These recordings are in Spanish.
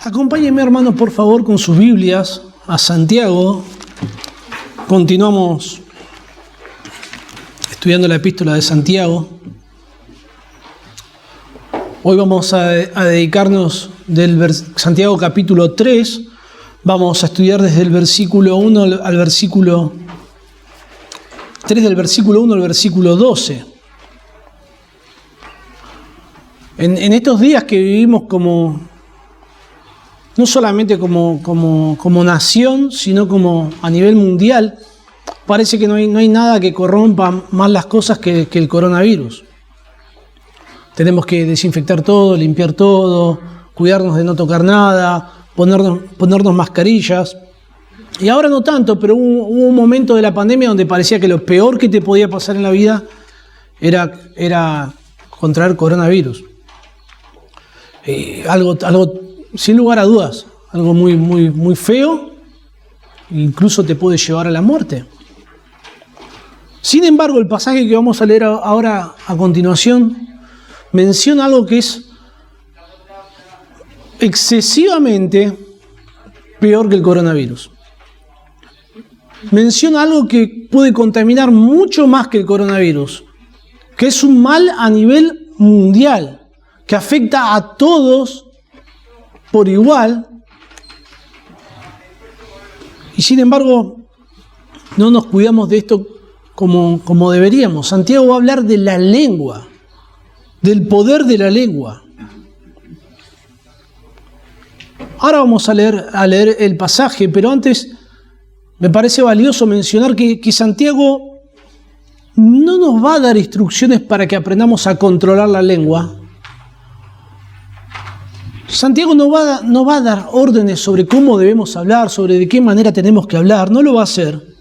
Acompáñenme, hermanos, por favor, con sus Biblias a Santiago. Continuamos estudiando la epístola de Santiago. Hoy vamos a dedicarnos del Santiago capítulo 3. Vamos a estudiar desde el versículo 1 al versículo 3, del versículo 1 al versículo 12. En estos días que vivimos no solamente como nación, sino como a nivel mundial, parece que no hay nada que corrompa más las cosas que el coronavirus. Tenemos que desinfectar todo, limpiar todo, cuidarnos de no tocar nada, ponernos mascarillas. Y ahora no tanto, pero hubo un momento de la pandemia donde parecía que lo peor que te podía pasar en la vida era contraer coronavirus. Algo sin lugar a dudas, algo muy feo, incluso te puede llevar a la muerte. Sin embargo, el pasaje que vamos a leer ahora a continuación menciona algo que es excesivamente peor que el coronavirus. Menciona algo que puede contaminar mucho más que el coronavirus, que es un mal a nivel mundial, que afecta a todos por igual, y sin embargo no nos cuidamos de esto como deberíamos. Santiago va a hablar de la lengua, del poder de la lengua. Ahora vamos a leer el pasaje, pero antes me parece valioso mencionar que Santiago no nos va a dar instrucciones para que aprendamos a controlar la lengua. Santiago no va a dar órdenes sobre cómo debemos hablar, sobre de qué manera tenemos que hablar, no lo va a hacer.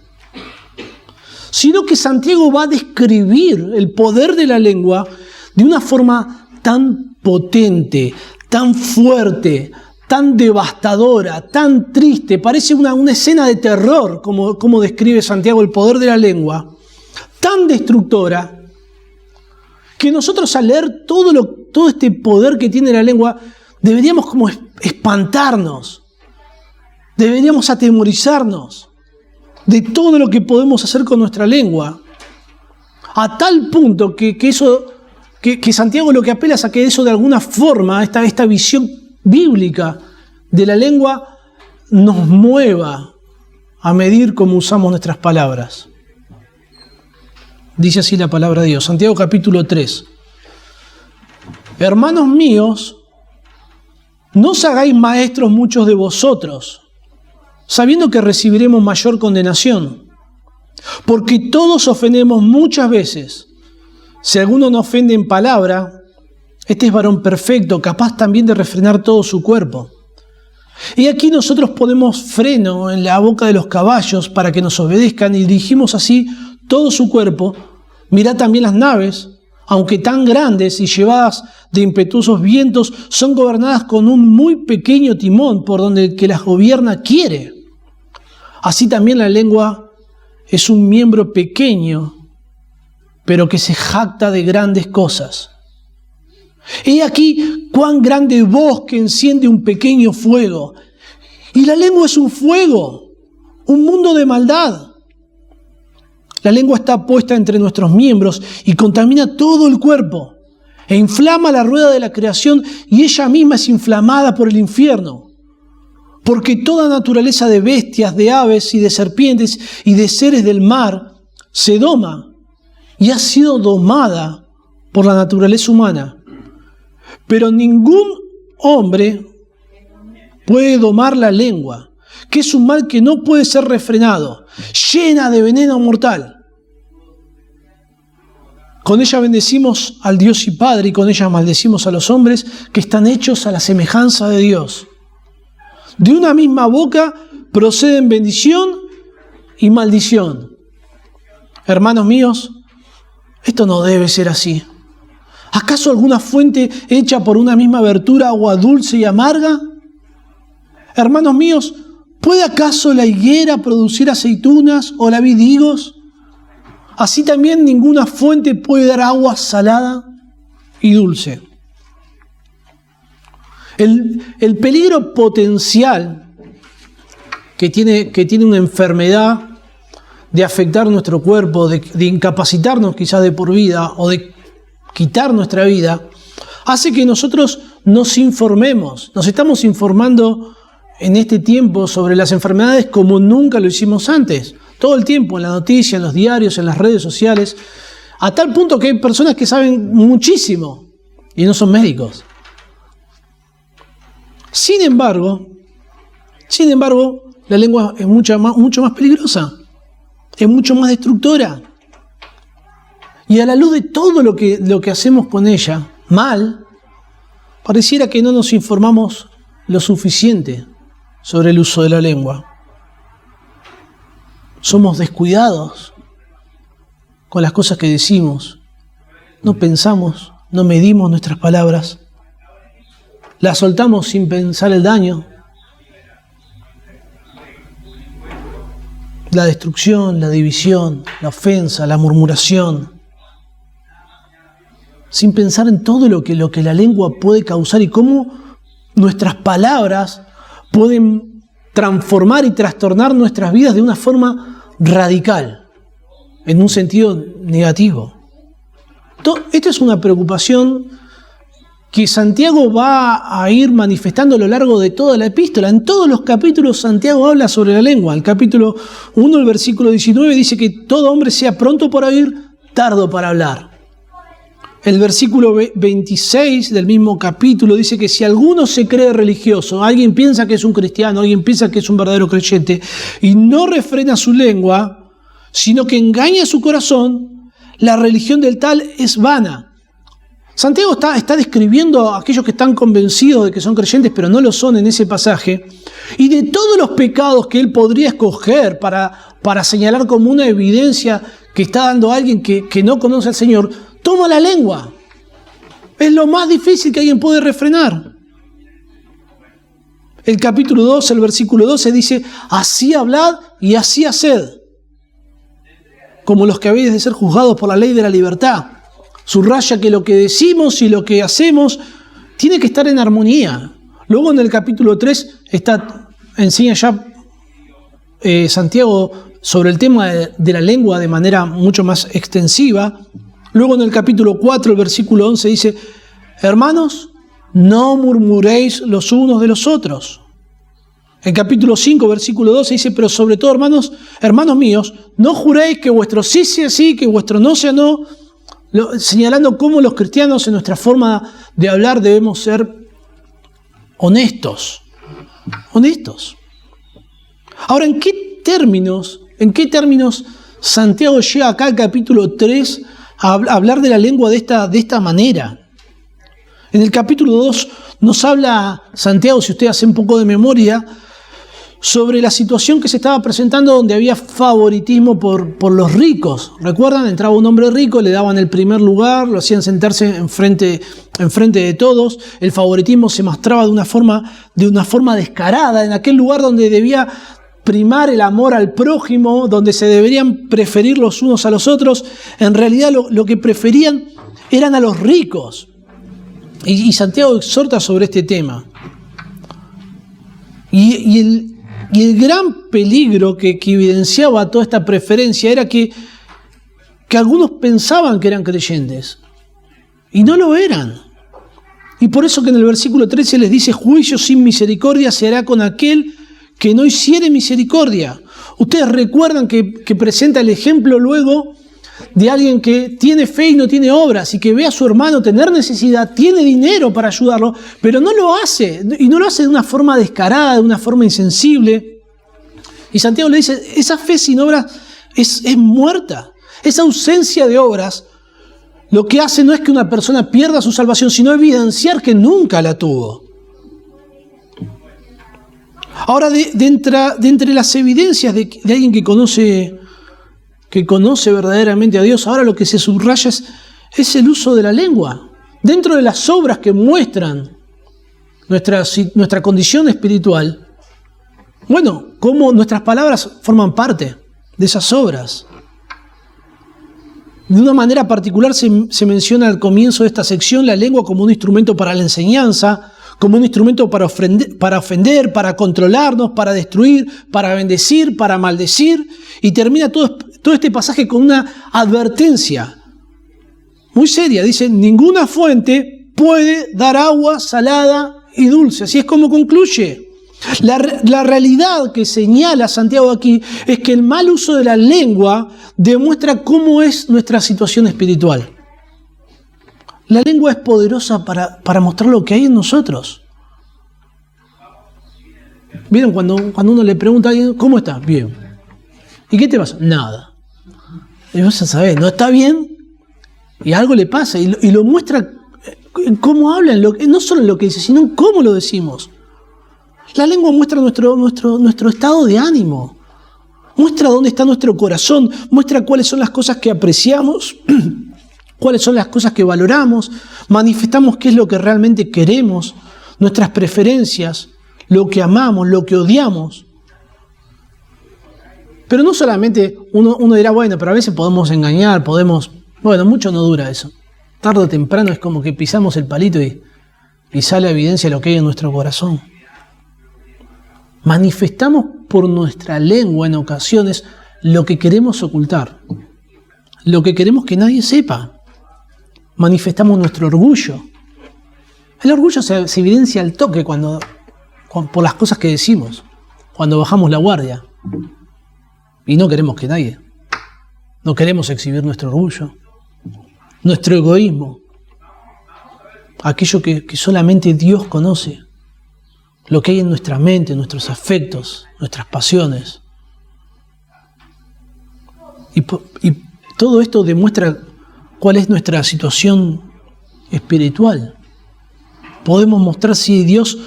Sino que Santiago va a describir el poder de la lengua de una forma tan potente, tan fuerte, tan devastadora, tan triste. Parece una escena de terror, como describe Santiago el poder de la lengua, tan destructora, que nosotros al leer todo este poder que tiene la lengua, deberíamos como espantarnos, deberíamos atemorizarnos de todo lo que podemos hacer con nuestra lengua, a tal punto que Santiago lo que apela es a que eso de alguna forma, esta visión bíblica de la lengua, nos mueva a medir cómo usamos nuestras palabras. Dice así la palabra de Dios, Santiago capítulo 3. Hermanos míos, no os hagáis maestros muchos de vosotros, sabiendo que recibiremos mayor condenación. Porque todos ofendemos muchas veces. Si alguno no ofende en palabra, este es varón perfecto, capaz también de refrenar todo su cuerpo. Y aquí nosotros ponemos freno en la boca de los caballos para que nos obedezcan y dirigimos así todo su cuerpo. Mirad también las naves, aunque tan grandes y llevadas de impetuosos vientos, son gobernadas con un muy pequeño timón por donde el que las gobierna quiere. Así también la lengua es un miembro pequeño, pero que se jacta de grandes cosas. He aquí cuán grande bosque enciende un pequeño fuego. Y la lengua es un fuego, un mundo de maldad. La lengua está puesta entre nuestros miembros y contamina todo el cuerpo e inflama la rueda de la creación y ella misma es inflamada por el infierno. Porque toda naturaleza de bestias, de aves y de serpientes y de seres del mar se doma y ha sido domada por la naturaleza humana. Pero ningún hombre puede domar la lengua, que es un mal que no puede ser refrenado, llena de veneno mortal. Con ella bendecimos al Dios y Padre, y con ella maldecimos a los hombres que están hechos a la semejanza de Dios. De una misma boca proceden bendición y maldición. Hermanos míos, esto no debe ser así. ¿Acaso alguna fuente hecha por una misma abertura, agua dulce y amarga? Hermanos míos, ¿puede acaso la higuera producir aceitunas o la vid higos? Así también ninguna fuente puede dar agua salada y dulce. El peligro potencial que tiene una enfermedad de afectar nuestro cuerpo, de incapacitarnos quizás de por vida o de quitar nuestra vida, hace que nosotros nos informemos. Nos estamos informando en este tiempo sobre las enfermedades como nunca lo hicimos antes. Todo el tiempo, en la noticia, en los diarios, en las redes sociales, a tal punto que hay personas que saben muchísimo y no son médicos. Sin embargo, la lengua es mucho más peligrosa, es mucho más destructora. Y a la luz de todo lo que hacemos con ella, mal, pareciera que no nos informamos lo suficiente sobre el uso de la lengua. Somos descuidados con las cosas que decimos. No pensamos, no medimos nuestras palabras. Las soltamos sin pensar el daño. La destrucción, la división, la ofensa, la murmuración. Sin pensar en todo lo que la lengua puede causar y cómo nuestras palabras pueden transformar y trastornar nuestras vidas de una forma radical, en un sentido negativo. Esta es una preocupación que Santiago va a ir manifestando a lo largo de toda la epístola. En todos los capítulos Santiago habla sobre la lengua. El capítulo 1, el versículo 19, dice que todo hombre sea pronto para oír, tardo para hablar. El versículo 26 del mismo capítulo dice que si alguno se cree religioso, alguien piensa que es un cristiano, alguien piensa que es un verdadero creyente, y no refrena su lengua, sino que engaña su corazón, la religión del tal es vana. Santiago está describiendo a aquellos que están convencidos de que son creyentes, pero no lo son en ese pasaje, y de todos los pecados que él podría escoger para señalar como una evidencia que está dando a alguien que no conoce al Señor, toma la lengua. Es lo más difícil que alguien puede refrenar. El capítulo 2, el versículo 12 dice, así hablad y así haced, como los que habéis de ser juzgados por la ley de la libertad. Subraya que lo que decimos y lo que hacemos tiene que estar en armonía. Luego en el capítulo 3 enseña ya Santiago sobre el tema de la lengua de manera mucho más extensiva. Luego en el capítulo 4, el versículo 11 dice, hermanos, no murmuréis los unos de los otros. El capítulo 5, versículo 12 dice, pero sobre todo, hermanos míos, no juréis que vuestro sí sea sí, que vuestro no sea no, señalando cómo los cristianos en nuestra forma de hablar debemos ser honestos. Honestos. Ahora, ¿en qué términos Santiago llega acá al capítulo 3 a hablar de la lengua de esta manera? En el capítulo 2 nos habla Santiago, si usted hace un poco de memoria, sobre la situación que se estaba presentando donde había favoritismo por los ricos. ¿Recuerdan? Entraba un hombre rico, le daban el primer lugar, lo hacían sentarse enfrente de todos. El favoritismo se mostraba de una forma descarada, en aquel lugar donde debía primar el amor al prójimo, donde se deberían preferir los unos a los otros. En realidad lo que preferían eran a los ricos. Y Santiago exhorta sobre este tema. Y el gran peligro que evidenciaba toda esta preferencia era que algunos pensaban que eran creyentes y no lo eran. Y por eso que en el versículo 13 les dice, juicio sin misericordia se hará con aquel que no hiciere misericordia. Ustedes recuerdan que presenta el ejemplo luego de alguien que tiene fe y no tiene obras, y que ve a su hermano tener necesidad, tiene dinero para ayudarlo, pero no lo hace, y no lo hace de una forma descarada, de una forma insensible. Y Santiago le dice, esa fe sin obras es muerta. Esa ausencia de obras lo que hace no es que una persona pierda su salvación, sino evidenciar que nunca la tuvo. Ahora, de entre las evidencias de alguien que conoce verdaderamente a Dios, ahora lo que se subraya es el uso de la lengua. Dentro de las obras que muestran nuestra condición espiritual, bueno, cómo nuestras palabras forman parte de esas obras. De una manera particular se menciona al comienzo de esta sección la lengua como un instrumento para la enseñanza, como un instrumento para ofender, para controlarnos, para destruir, para bendecir, para maldecir. Y termina todo este pasaje con una advertencia muy seria. Dice, ninguna fuente puede dar agua salada y dulce. Así es como concluye. La realidad que señala Santiago aquí es que el mal uso de la lengua demuestra cómo es nuestra situación espiritual. La lengua es poderosa para mostrar lo que hay en nosotros. ¿Vieron cuando uno le pregunta a alguien, ¿cómo estás? Bien. ¿Y qué te pasa? Nada. Y vos ya sabés, no está bien y algo le pasa. Y lo muestra en cómo hablan, no solo en lo que dice, sino en cómo lo decimos. La lengua muestra nuestro estado de ánimo. Muestra dónde está nuestro corazón. Muestra cuáles son las cosas que apreciamos. Cuáles son las cosas que valoramos, manifestamos qué es lo que realmente queremos, nuestras preferencias, lo que amamos, lo que odiamos. Pero no solamente uno dirá, bueno, pero a veces podemos engañar, bueno, mucho no dura eso. Tarde o temprano es como que pisamos el palito y sale a evidencia lo que hay en nuestro corazón. Manifestamos por nuestra lengua en ocasiones lo que queremos ocultar, lo que queremos que nadie sepa. Manifestamos nuestro orgullo. El orgullo se evidencia al toque por las cosas que decimos, cuando bajamos la guardia. Y no queremos que nadie. No queremos exhibir nuestro orgullo, nuestro egoísmo, aquello que solamente Dios conoce, lo que hay en nuestra mente, nuestros afectos, nuestras pasiones. Y todo esto demuestra cuál es nuestra situación espiritual. Podemos mostrar si Dios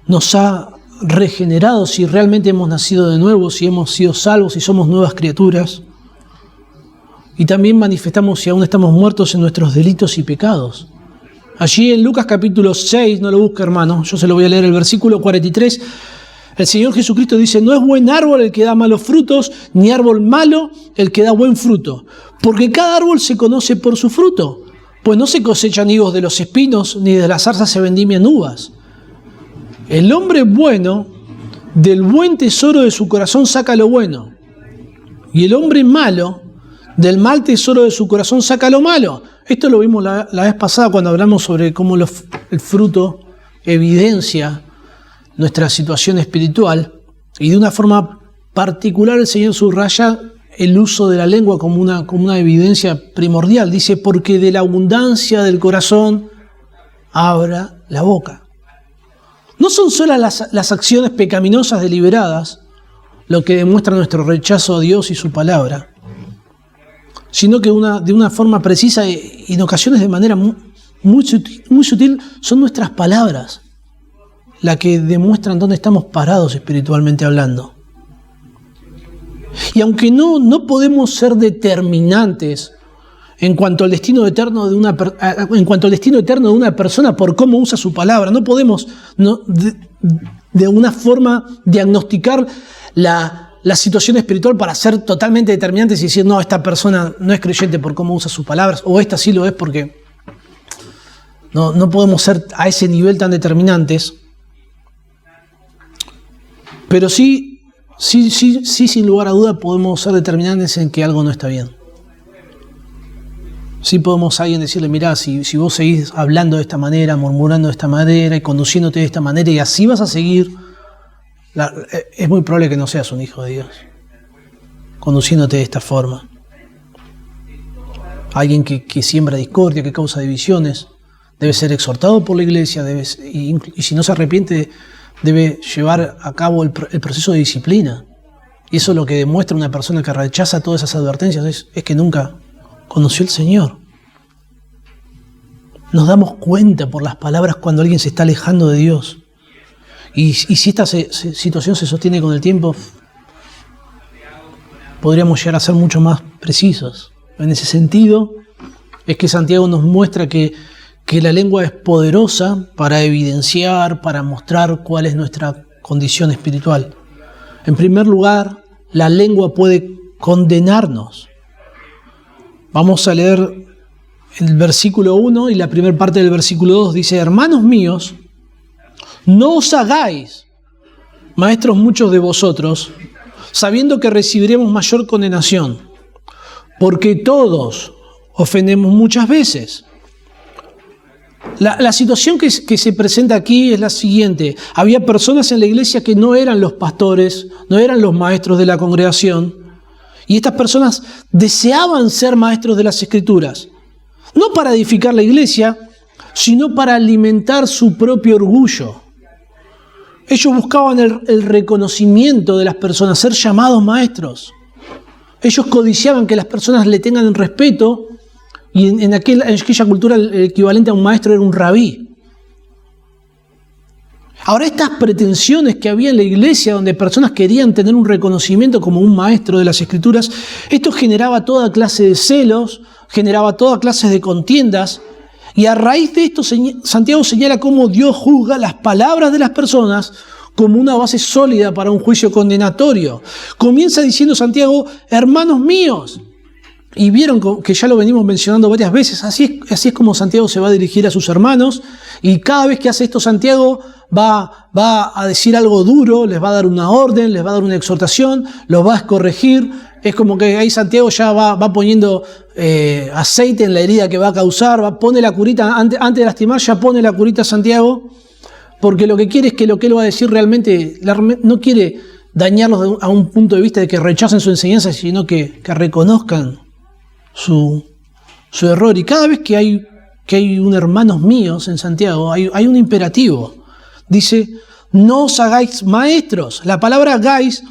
nos ha regenerado, si realmente hemos nacido de nuevo, si hemos sido salvos, si somos nuevas criaturas. Y también manifestamos si aún estamos muertos en nuestros delitos y pecados. Allí en Lucas capítulo 6, no lo busque hermano, yo se lo voy a leer, el versículo 43, el Señor Jesucristo dice, no es buen árbol el que da malos frutos, ni árbol malo el que da buen fruto. Porque cada árbol se conoce por su fruto, pues no se cosechan higos de los espinos, ni de las zarzas se vendimian uvas. El hombre bueno, del buen tesoro de su corazón saca lo bueno, y el hombre malo, del mal tesoro de su corazón saca lo malo. Esto lo vimos la vez pasada cuando hablamos sobre cómo el fruto evidencia nuestra situación espiritual, y de una forma particular el Señor subraya el uso de la lengua como una evidencia primordial. Dice, porque de la abundancia del corazón abra la boca. No son solo las acciones pecaminosas deliberadas lo que demuestra nuestro rechazo a Dios y su palabra, sino que de una forma precisa y en ocasiones de manera muy sutil son nuestras palabras las que demuestran dónde estamos parados espiritualmente hablando. Y aunque no podemos ser determinantes en cuanto al destino eterno de una persona por cómo usa su palabra, no podemos de una forma diagnosticar la situación espiritual para ser totalmente determinantes y decir, no, esta persona no es creyente por cómo usa sus palabras, o esta sí lo es porque no podemos ser a ese nivel tan determinantes. Pero sí, sin lugar a duda podemos ser determinantes en que algo no está bien. Sí podemos a alguien decirle, mirá, si vos seguís hablando de esta manera, murmurando de esta manera y conduciéndote de esta manera y así vas a seguir, es muy probable que no seas un hijo de Dios, conduciéndote de esta forma. Alguien que siembra discordia, que causa divisiones, debe ser exhortado por la iglesia, y si no se arrepiente, debe llevar a cabo el proceso de disciplina. Y eso es lo que demuestra una persona que rechaza todas esas advertencias, es que nunca conoció al Señor. Nos damos cuenta por las palabras cuando alguien se está alejando de Dios. Y si esta situación se sostiene con el tiempo, podríamos llegar a ser mucho más precisos. En ese sentido, es que Santiago nos muestra que la lengua es poderosa para evidenciar, para mostrar cuál es nuestra condición espiritual. En primer lugar, la lengua puede condenarnos. Vamos a leer el versículo 1 y la primera parte del versículo 2. Dice, hermanos míos, No os hagáis maestros muchos de vosotros, sabiendo que recibiremos mayor condenación, porque todos ofendemos muchas veces. La situación que se presenta aquí es la siguiente. Había personas en la iglesia que no eran los pastores, no eran los maestros de la congregación, y estas personas deseaban ser maestros de las Escrituras, no para edificar la iglesia, sino para alimentar su propio orgullo. Ellos buscaban el reconocimiento de las personas, ser llamados maestros. Ellos codiciaban que las personas le tengan respeto, y en aquella cultura el equivalente a un maestro era un rabí. Ahora, estas pretensiones que había en la iglesia, donde personas querían tener un reconocimiento como un maestro de las Escrituras, esto generaba toda clase de celos, generaba toda clase de contiendas, y a raíz de esto Santiago señala cómo Dios juzga las palabras de las personas como una base sólida para un juicio condenatorio. Comienza diciendo Santiago, hermanos míos, y vieron que ya lo venimos mencionando varias veces, así es como Santiago se va a dirigir a sus hermanos, y cada vez que hace esto Santiago va a decir algo duro, les va a dar una orden, les va a dar una exhortación, los va a corregir. Es como que ahí Santiago ya va poniendo aceite en la herida que va a causar, pone la curita, antes de lastimar ya pone la curita Santiago, porque lo que quiere es que lo que él va a decir realmente no quiere dañarlos a un punto de vista de que rechacen su enseñanza, sino que reconozcan su error. Y cada vez que hay un hermanos míos en Santiago, hay un imperativo. Dice, no os hagáis maestros. La palabra hagáis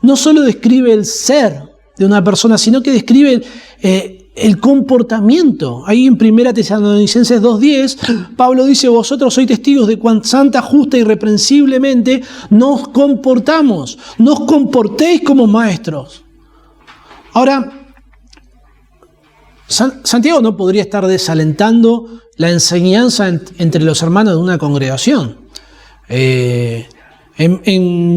no solo describe el ser de una persona, sino que describe el comportamiento. Ahí en 1 Tesalonicenses 2:10, Pablo dice, vosotros sois testigos de cuán santa, justa y irreprensiblemente nos comportamos. No os comportéis como maestros. Ahora, Santiago no podría estar desalentando la enseñanza entre los hermanos de una congregación. En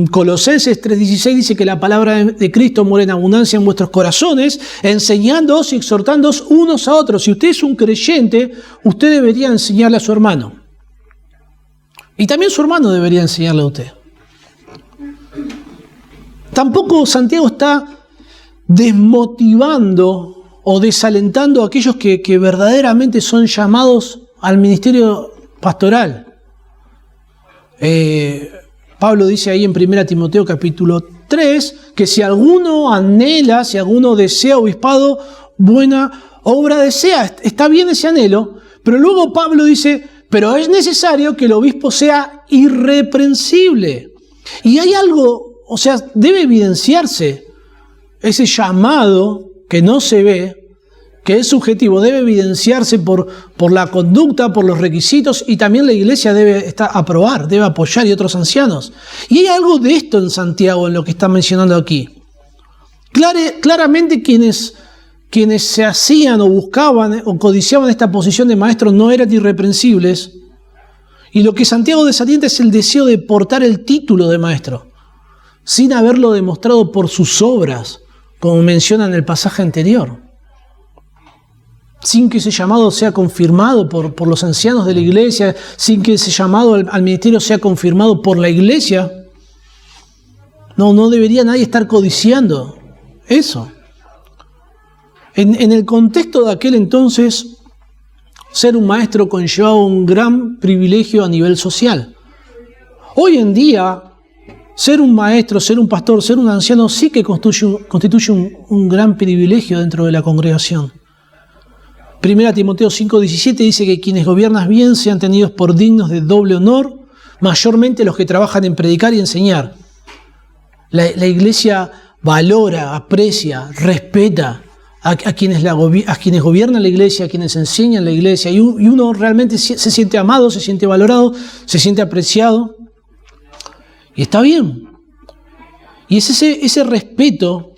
Colosenses 3:16 dice que la palabra de Cristo mora en abundancia en vuestros corazones, enseñándoos y exhortándoos unos a otros. Si usted es un creyente, usted debería enseñarle a su hermano. Y también su hermano debería enseñarle a usted. Tampoco Santiago está desmotivando o desalentando a aquellos que verdaderamente son llamados al ministerio pastoral. Pablo dice ahí en 1 Timoteo capítulo 3 que si alguno anhela, si alguno desea obispado, buena obra desea. Está bien ese anhelo, pero luego Pablo dice, pero es necesario que el obispo sea irreprensible. Y hay algo, o sea, debe evidenciarse ese llamado que no se ve, que es subjetivo, debe evidenciarse por la conducta, por los requisitos, y también la iglesia debe aprobar, debe apoyar, y otros ancianos. Y hay algo de esto en Santiago, en lo que está mencionando aquí. Claramente quienes se hacían o buscaban o codiciaban esta posición de maestro no eran irreprensibles, y lo que Santiago desalienta es el deseo de portar el título de maestro, sin haberlo demostrado por sus obras, como menciona en el pasaje anterior. Sin que ese llamado sea confirmado por los ancianos de la iglesia, sin que ese llamado al ministerio sea confirmado por la iglesia. No debería nadie estar codiciando eso. En el contexto de aquel entonces, ser un maestro conllevaba un gran privilegio a nivel social. Hoy en día, ser un maestro, ser un pastor, ser un anciano sí que constituye un gran privilegio dentro de la congregación. 1 Timoteo 5:17 dice que quienes gobiernan bien sean tenidos por dignos de doble honor, mayormente los que trabajan en predicar y enseñar. La iglesia valora, aprecia, respeta a quienes gobiernan la iglesia, a quienes enseñan la iglesia, y uno realmente se siente amado, se siente valorado, se siente apreciado, y está bien. Y es ese respeto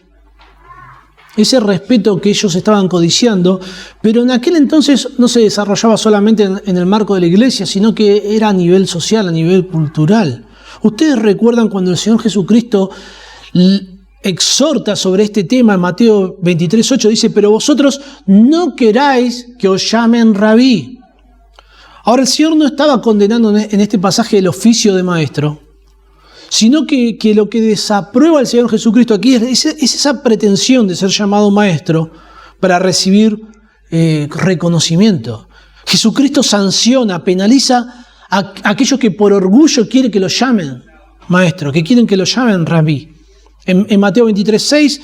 que ellos estaban codiciando, pero en aquel entonces no se desarrollaba solamente en el marco de la iglesia, sino que era a nivel social, a nivel cultural. Ustedes recuerdan cuando el Señor Jesucristo exhorta sobre este tema en Mateo 23:8, dice, pero vosotros no queráis que os llamen rabí. Ahora, el Señor no estaba condenando en este pasaje el oficio de maestro, sino que lo que desaprueba el Señor Jesucristo aquí es esa pretensión de ser llamado maestro para recibir reconocimiento. Jesucristo sanciona, penaliza a aquellos que por orgullo quieren que lo llamen maestro, que quieren que lo llamen rabí. En Mateo 23:6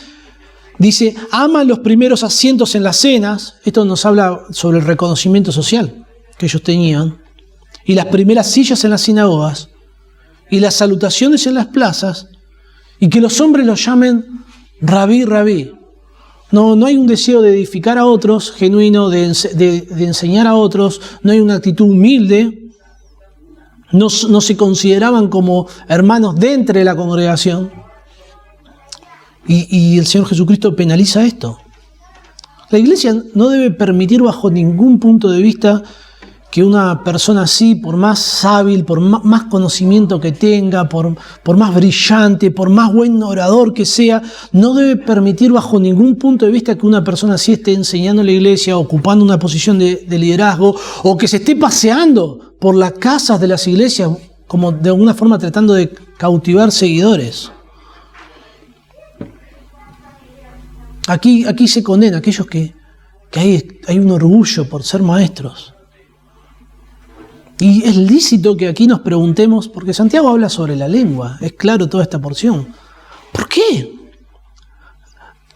dice, aman los primeros asientos en las cenas. Esto nos habla sobre el reconocimiento social que ellos tenían, y las primeras sillas en las sinagogas, y las salutaciones en las plazas, y que los hombres los llamen rabí, rabí. No hay un deseo de edificar a otros, genuino, de enseñar a otros, no hay una actitud humilde, no se consideraban como hermanos dentro de la congregación. Y el Señor Jesucristo penaliza esto. La iglesia no debe permitir bajo ningún punto de vista que una persona así, por más hábil, por más conocimiento que tenga, por más brillante, por más buen orador que sea, no debe permitir bajo ningún punto de vista que una persona así esté enseñando en la iglesia, ocupando una posición de liderazgo, o que se esté paseando por las casas de las iglesias, como de alguna forma tratando de cautivar seguidores. Aquí se condena a aquellos que hay un orgullo por ser maestros. Y es lícito que aquí nos preguntemos, porque Santiago habla sobre la lengua, es claro toda esta porción. ¿Por qué?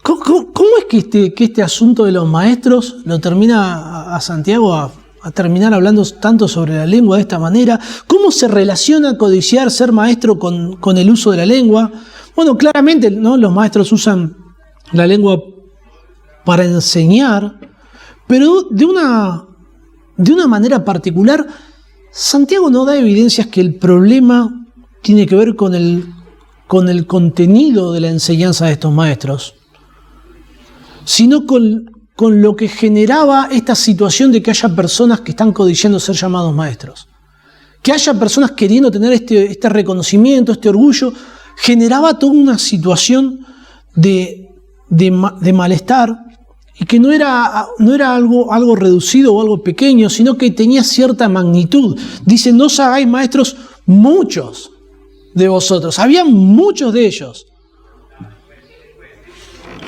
¿Cómo es que este asunto de los maestros lo termina a Santiago a terminar hablando tanto sobre la lengua de esta manera? ¿Cómo se relaciona codiciar ser maestro con el uso de la lengua? Bueno, claramente, ¿no? Los maestros usan la lengua para enseñar, pero de una manera particular. Santiago no da evidencias que el problema tiene que ver con el contenido de la enseñanza de estos maestros, sino con lo que generaba esta situación de que haya personas que están codiciando ser llamados maestros. Que haya personas queriendo tener este reconocimiento, este orgullo, generaba toda una situación de malestar, y que no era algo reducido o algo pequeño, sino que tenía cierta magnitud. Dice, no os hagáis maestros muchos de vosotros. Había muchos de ellos.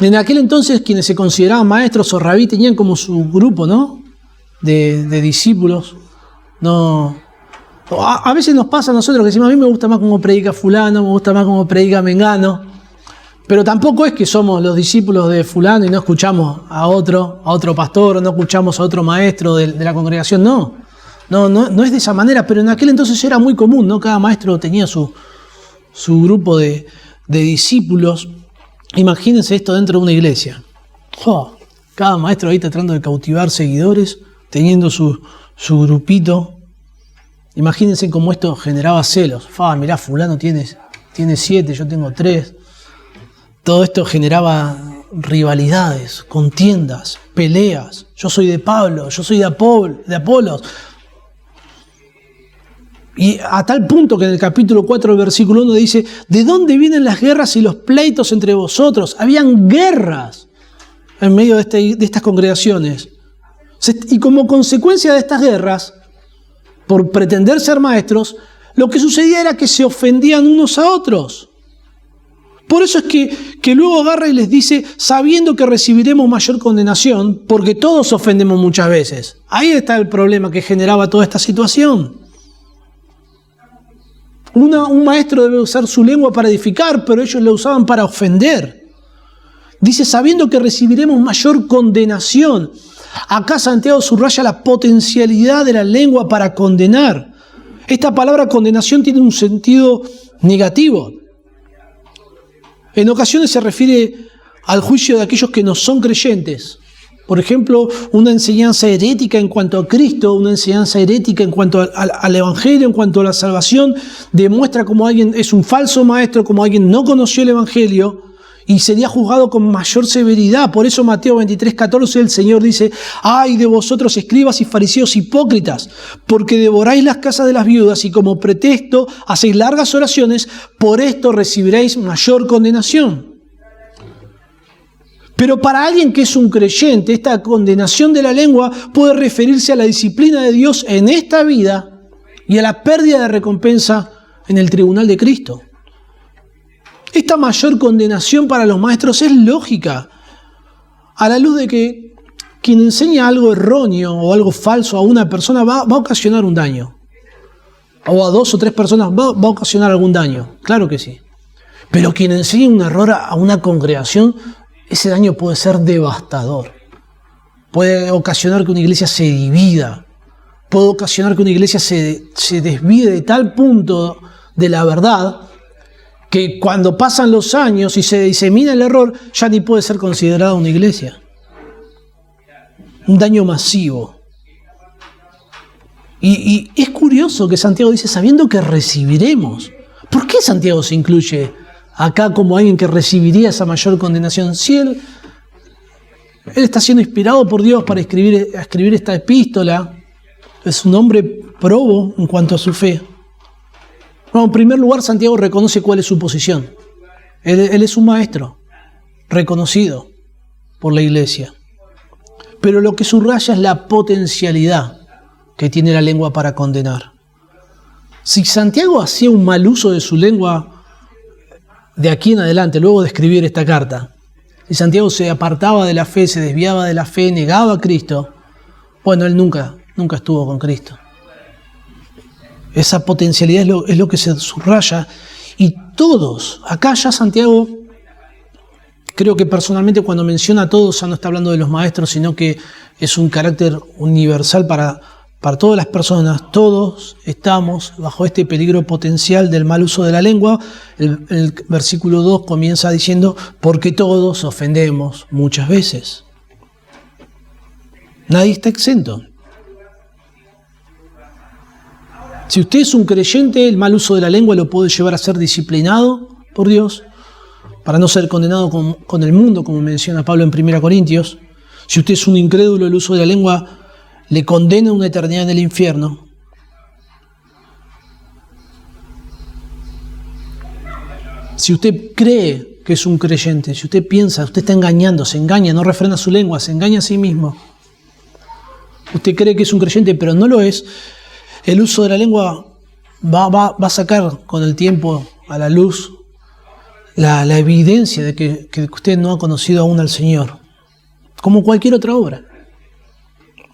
En aquel entonces quienes se consideraban maestros o rabí tenían como su grupo, ¿no? de discípulos. No. A veces nos pasa a nosotros que decimos, a mí me gusta más cómo predica fulano, me gusta más cómo predica mengano. Pero tampoco es que somos los discípulos de fulano y no escuchamos a otro pastor, o no escuchamos a otro maestro de la congregación. No es de esa manera, pero en aquel entonces era muy común, ¿no? Cada maestro tenía su grupo de discípulos. Imagínense esto dentro de una iglesia. Cada maestro ahí tratando de cautivar seguidores, teniendo su grupito. Imagínense cómo esto generaba celos. Mirá, fulano tiene 7, yo tengo 3. Todo esto generaba rivalidades, contiendas, peleas. Yo soy de Pablo, yo soy de Apolos. Y a tal punto que en el capítulo 4, versículo 1 dice, ¿de dónde vienen las guerras y los pleitos entre vosotros? Habían guerras en medio de estas congregaciones. Y como consecuencia de estas guerras, por pretender ser maestros, lo que sucedía era que se ofendían unos a otros. Por eso es que luego agarra y les dice, sabiendo que recibiremos mayor condenación, porque todos ofendemos muchas veces. Ahí está el problema que generaba toda esta situación. Un maestro debe usar su lengua para edificar, pero ellos la usaban para ofender. Dice, sabiendo que recibiremos mayor condenación. Acá Santiago subraya la potencialidad de la lengua para condenar. Esta palabra condenación tiene un sentido negativo. En ocasiones se refiere al juicio de aquellos que no son creyentes. Por ejemplo, una enseñanza herética en cuanto a Cristo, una enseñanza herética en cuanto al Evangelio, en cuanto a la salvación, demuestra cómo alguien es un falso maestro, como alguien no conoció el Evangelio y sería juzgado con mayor severidad. Por eso Mateo 23:14 el Señor dice, ¡ay de vosotros escribas y fariseos hipócritas! Porque devoráis las casas de las viudas y como pretexto hacéis largas oraciones, por esto recibiréis mayor condenación. Pero para alguien que es un creyente, esta condenación de la lengua puede referirse a la disciplina de Dios en esta vida y a la pérdida de recompensa en el tribunal de Cristo. Esta mayor condenación para los maestros es lógica, a la luz de que quien enseña algo erróneo o algo falso a una persona va a ocasionar un daño. O a 2 o 3 personas va a ocasionar algún daño, claro que sí. Pero quien enseña un error a una congregación, ese daño puede ser devastador. Puede ocasionar que una iglesia se divida. Puede ocasionar que una iglesia se desvíe de tal punto de la verdad que cuando pasan los años y se disemina el error, ya ni puede ser considerada una iglesia. Un daño masivo. Y es curioso que Santiago dice, sabiendo que recibiremos. ¿Por qué Santiago se incluye acá como alguien que recibiría esa mayor condenación? Si él está siendo inspirado por Dios para escribir esta epístola, es un hombre probo en cuanto a su fe. Bueno, en primer lugar, Santiago reconoce cuál es su posición. Él es un maestro reconocido por la iglesia. Pero lo que subraya es la potencialidad que tiene la lengua para condenar. Si Santiago hacía un mal uso de su lengua de aquí en adelante, luego de escribir esta carta, si Santiago se apartaba de la fe, se desviaba de la fe, negaba a Cristo, bueno, él nunca estuvo con Cristo. Esa potencialidad es lo que se subraya. Y todos, acá ya Santiago, creo que personalmente cuando menciona a todos ya no está hablando de los maestros, sino que es un carácter universal para todas las personas. Todos estamos bajo este peligro potencial del mal uso de la lengua. El versículo 2 comienza diciendo, porque todos ofendemos muchas veces. Nadie está exento. Si usted es un creyente, el mal uso de la lengua lo puede llevar a ser disciplinado por Dios, para no ser condenado con el mundo, como menciona Pablo en 1 Corintios. Si usted es un incrédulo, el uso de la lengua le condena a una eternidad en el infierno. Si usted cree que es un creyente, si usted piensa, usted está engañando, se engaña, no refrena su lengua, se engaña a sí mismo. Usted cree que es un creyente, pero no lo es. El uso de la lengua va a sacar con el tiempo a la luz la evidencia de que usted no ha conocido aún al Señor, como cualquier otra obra.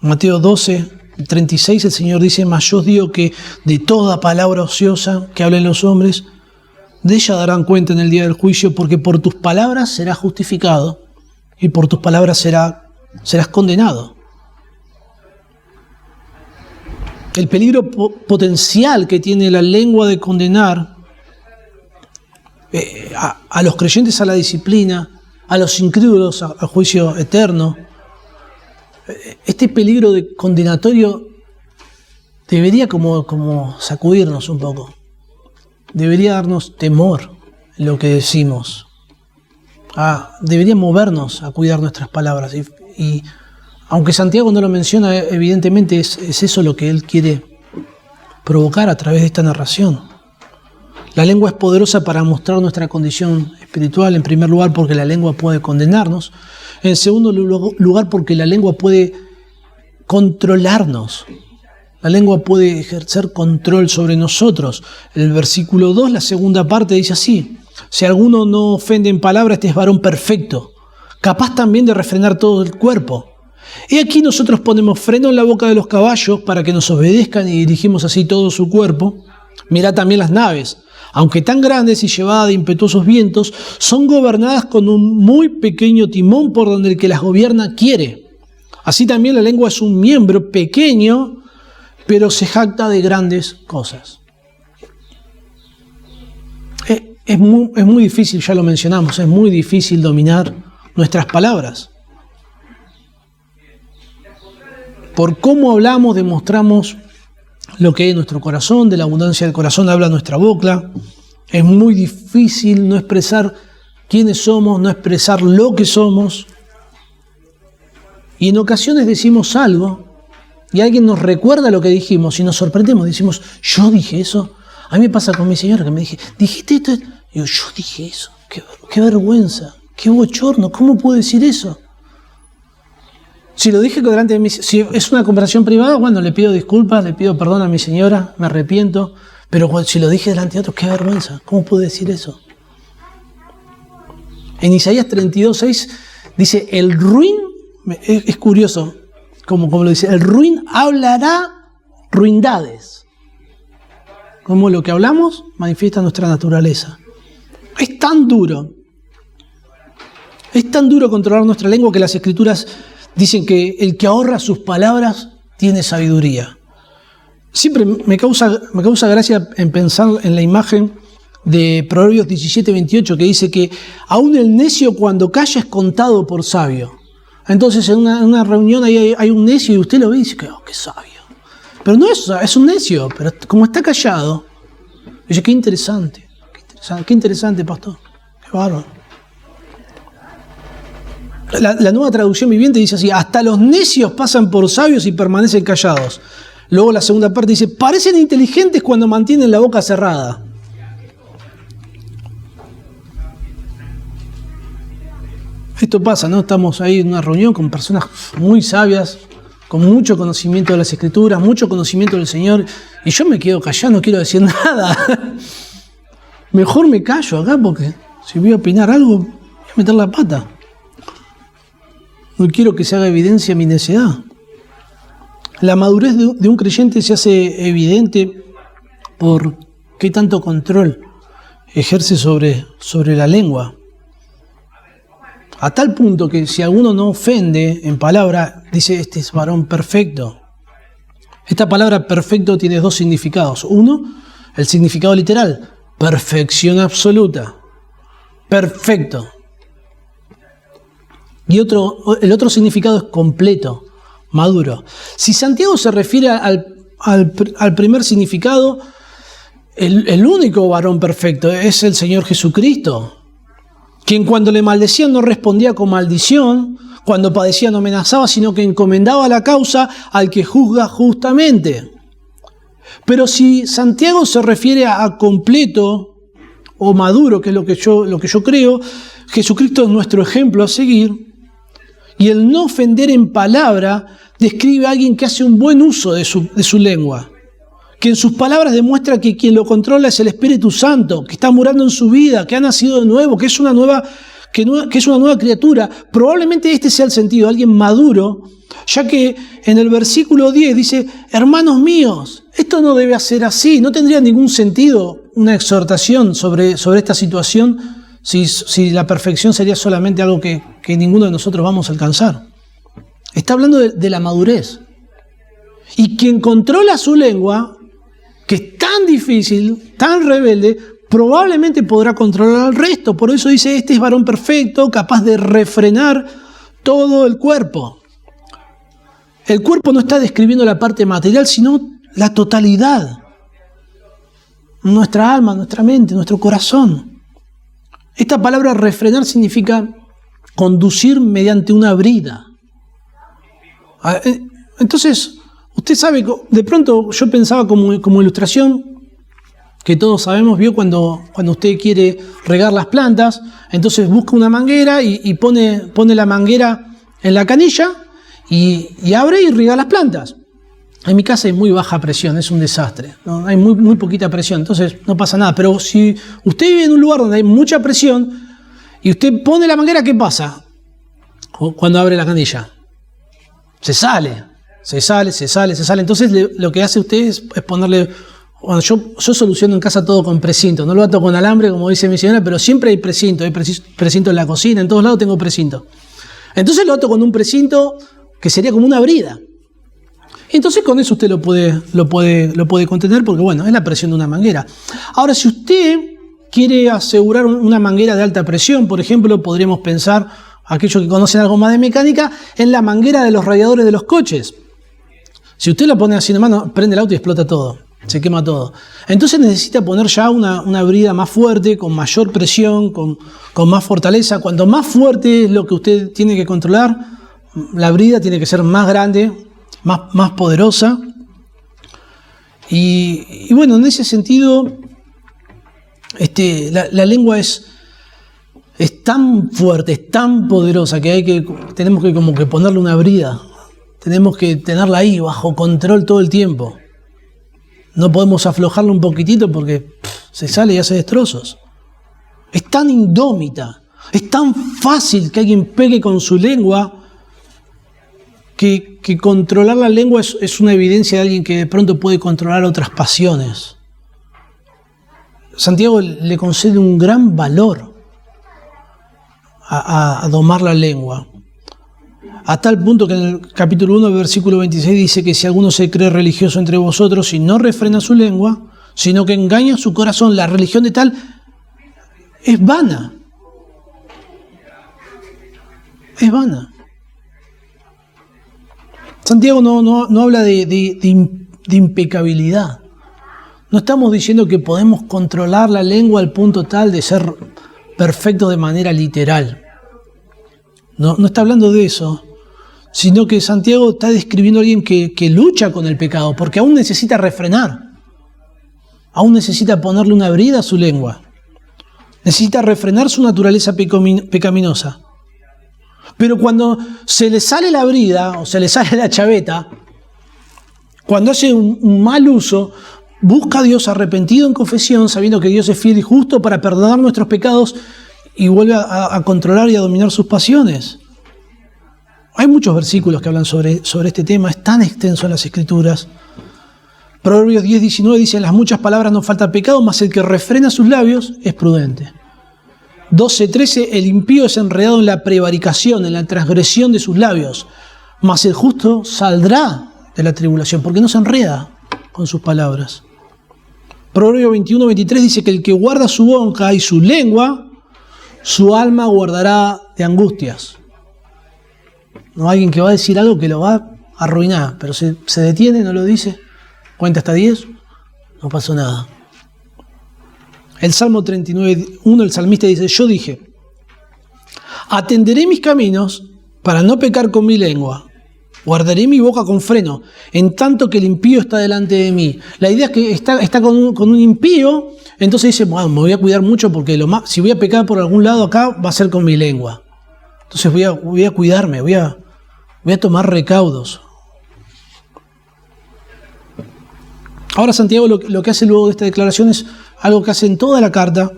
Mateo 12, 36, el Señor dice, mas yo os digo que de toda palabra ociosa que hablen los hombres, de ella darán cuenta en el día del juicio, porque por tus palabras serás justificado y por tus palabras serás condenado. El peligro potencial que tiene la lengua de condenar a los creyentes a la disciplina, a los incrédulos al juicio eterno. Este peligro de condenatorio debería como sacudirnos un poco. Debería darnos temor en lo que decimos. Debería movernos a cuidar nuestras palabras. Y aunque Santiago no lo menciona, evidentemente es eso lo que él quiere provocar a través de esta narración. La lengua es poderosa para mostrar nuestra condición espiritual, en primer lugar porque la lengua puede condenarnos, en segundo lugar porque la lengua puede controlarnos. La lengua puede ejercer control sobre nosotros. El versículo 2, la segunda parte, dice así, si alguno no ofende en palabra, este es varón perfecto, capaz también de refrenar todo el cuerpo. Y aquí nosotros ponemos freno en la boca de los caballos para que nos obedezcan y dirigimos así todo su cuerpo. Mirad también las naves, aunque tan grandes y llevadas de impetuosos vientos, son gobernadas con un muy pequeño timón por donde el que las gobierna quiere. Así también la lengua es un miembro pequeño, pero se jacta de grandes cosas. Es muy difícil, ya lo mencionamos, es muy difícil dominar nuestras palabras. Por cómo hablamos, demostramos lo que hay en nuestro corazón, de la abundancia del corazón habla nuestra boca. Es muy difícil no expresar quiénes somos, no expresar lo que somos. Y en ocasiones decimos algo y alguien nos recuerda lo que dijimos y nos sorprendemos. Decimos, yo dije eso. A mí me pasa con mi señora que me dijiste esto. Y yo dije eso. Qué vergüenza. qué bochorno, ¿cómo puedo decir eso? Si lo dije delante de si es una conversación privada, bueno, le pido disculpas, le pido perdón a mi señora, me arrepiento, pero si lo dije delante de otros, qué vergüenza, ¿cómo puedo decir eso? En Isaías 32:6 dice, el ruin, es curioso, como lo dice, el ruin hablará ruindades. Como lo que hablamos manifiesta nuestra naturaleza. Es tan duro controlar nuestra lengua que las Escrituras dicen que el que ahorra sus palabras tiene sabiduría. Siempre me causa gracia en pensar en la imagen de Proverbios 17:28 que dice que aún el necio cuando calla es contado por sabio. Entonces en una reunión hay un necio y usted lo ve y dice que qué sabio. Pero no es un necio, pero como está callado, dice qué interesante, pastor, qué bárbaro. La Nueva Traducción Viviente dice así, hasta los necios pasan por sabios y permanecen callados. Luego la segunda parte dice, parecen inteligentes cuando mantienen la boca cerrada. Esto pasa, ¿no? Estamos ahí en una reunión con personas muy sabias, con mucho conocimiento de las Escrituras, mucho conocimiento del Señor, y yo me quedo callado, no quiero decir nada. Mejor me callo acá porque si voy a opinar algo, voy a meter la pata. No quiero que se haga evidencia mi necedad. La madurez de un creyente se hace evidente por qué tanto control ejerce sobre la lengua. A tal punto que si alguno no ofende en palabra, dice, este es varón perfecto. Esta palabra perfecto tiene dos significados. Uno, el significado literal, perfección absoluta. Perfecto. Y el otro significado es completo, maduro. Si Santiago se refiere al primer significado, el único varón perfecto es el Señor Jesucristo, quien cuando le maldecían no respondía con maldición, cuando padecía no amenazaba, sino que encomendaba la causa al que juzga justamente. Pero si Santiago se refiere a completo o maduro, que es lo que yo creo, Jesucristo es nuestro ejemplo a seguir, y el no ofender en palabra describe a alguien que hace un buen uso de su lengua, que en sus palabras demuestra que quien lo controla es el Espíritu Santo, que está morando en su vida, que ha nacido de nuevo, que es una nueva criatura. Probablemente este sea el sentido, alguien maduro, ya que en el versículo 10 dice, hermanos míos, esto no debe ser así, no tendría ningún sentido una exhortación sobre esta situación si la perfección sería solamente algo que ninguno de nosotros vamos a alcanzar. Está hablando de la madurez. Y quien controla su lengua, que es tan difícil, tan rebelde, probablemente podrá controlar al resto. Por eso dice, este es varón perfecto, capaz de refrenar todo el cuerpo. El cuerpo no está describiendo la parte material, sino la totalidad. Nuestra alma, nuestra mente, nuestro corazón. Esta palabra refrenar significa conducir mediante una brida. Entonces, usted sabe, de pronto yo pensaba como ilustración, que todos sabemos, vio cuando usted quiere regar las plantas, entonces busca una manguera y pone la manguera en la canilla y abre y riega las plantas. En mi casa hay muy baja presión, es un desastre, ¿no? Hay muy poquita presión, entonces no pasa nada. Pero si usted vive en un lugar donde hay mucha presión y usted pone la manguera, ¿qué pasa cuando abre la canilla? Se sale. Entonces lo que hace usted es ponerle... Bueno, yo soluciono en casa todo con precinto, no lo ato con alambre como dice mi señora, pero siempre hay precinto en la cocina, en todos lados tengo precinto. Entonces lo ato con un precinto que sería como una brida. Entonces con eso usted lo puede contener porque bueno, es la presión de una manguera. Ahora, si usted quiere asegurar una manguera de alta presión, por ejemplo, podríamos pensar, aquellos que conocen algo más de mecánica, en la manguera de los radiadores de los coches. Si usted la pone así en mano, prende el auto y explota todo, se quema todo. Entonces necesita poner ya una brida más fuerte, con mayor presión, con más fortaleza. Cuanto más fuerte es lo que usted tiene que controlar, la brida tiene que ser más grande, más poderosa. Y bueno, en ese sentido, la lengua es es tan fuerte, es tan poderosa que tenemos que como que ponerle una brida. Tenemos que tenerla ahí bajo control todo el tiempo. No podemos aflojarla un poquitito porque se sale y hace destrozos. Es tan indómita, es tan fácil que alguien pegue con su lengua que controlar la lengua es una evidencia de alguien que de pronto puede controlar otras pasiones. Santiago le concede un gran valor a domar la lengua. A tal punto que en el capítulo 1, versículo 26 dice que si alguno se cree religioso entre vosotros y no refrena su lengua, sino que engaña su corazón, la religión de tal es vana. Es vana. Santiago no habla de impecabilidad. No estamos diciendo que podemos controlar la lengua al punto tal de ser perfectos de manera literal. No está hablando de eso, sino que Santiago está describiendo a alguien que lucha con el pecado, porque aún necesita refrenar, aún necesita ponerle una brida a su lengua, necesita refrenar su naturaleza pecaminosa. Pero cuando se le sale la brida o se le sale la chaveta, cuando hace un mal uso, busca a Dios arrepentido en confesión, sabiendo que Dios es fiel y justo para perdonar nuestros pecados y vuelve a controlar y a dominar sus pasiones. Hay muchos versículos que hablan sobre este tema, es tan extenso en las Escrituras. Proverbios 10:19 dice: en las muchas palabras no falta pecado, mas el que refrena sus labios es prudente. 12:13, el impío es enredado en la prevaricación, en la transgresión de sus labios, mas el justo saldrá de la tribulación, porque no se enreda con sus palabras. Proverbios 21:23 dice que el que guarda su boca y su lengua, su alma guardará de angustias. No hay alguien que va a decir algo que lo va a arruinar, pero se detiene, no lo dice, cuenta hasta 10, no pasó nada. El Salmo 39:1, el salmista dice: yo dije, atenderé mis caminos para no pecar con mi lengua, guardaré mi boca con freno, en tanto que el impío está delante de mí. La idea es que está con un impío, entonces dice: bueno, me voy a cuidar mucho porque si voy a pecar por algún lado acá, va a ser con mi lengua. Entonces voy a cuidarme, voy a tomar recaudos. Ahora Santiago lo que hace luego de esta declaración es algo que hace en toda la carta,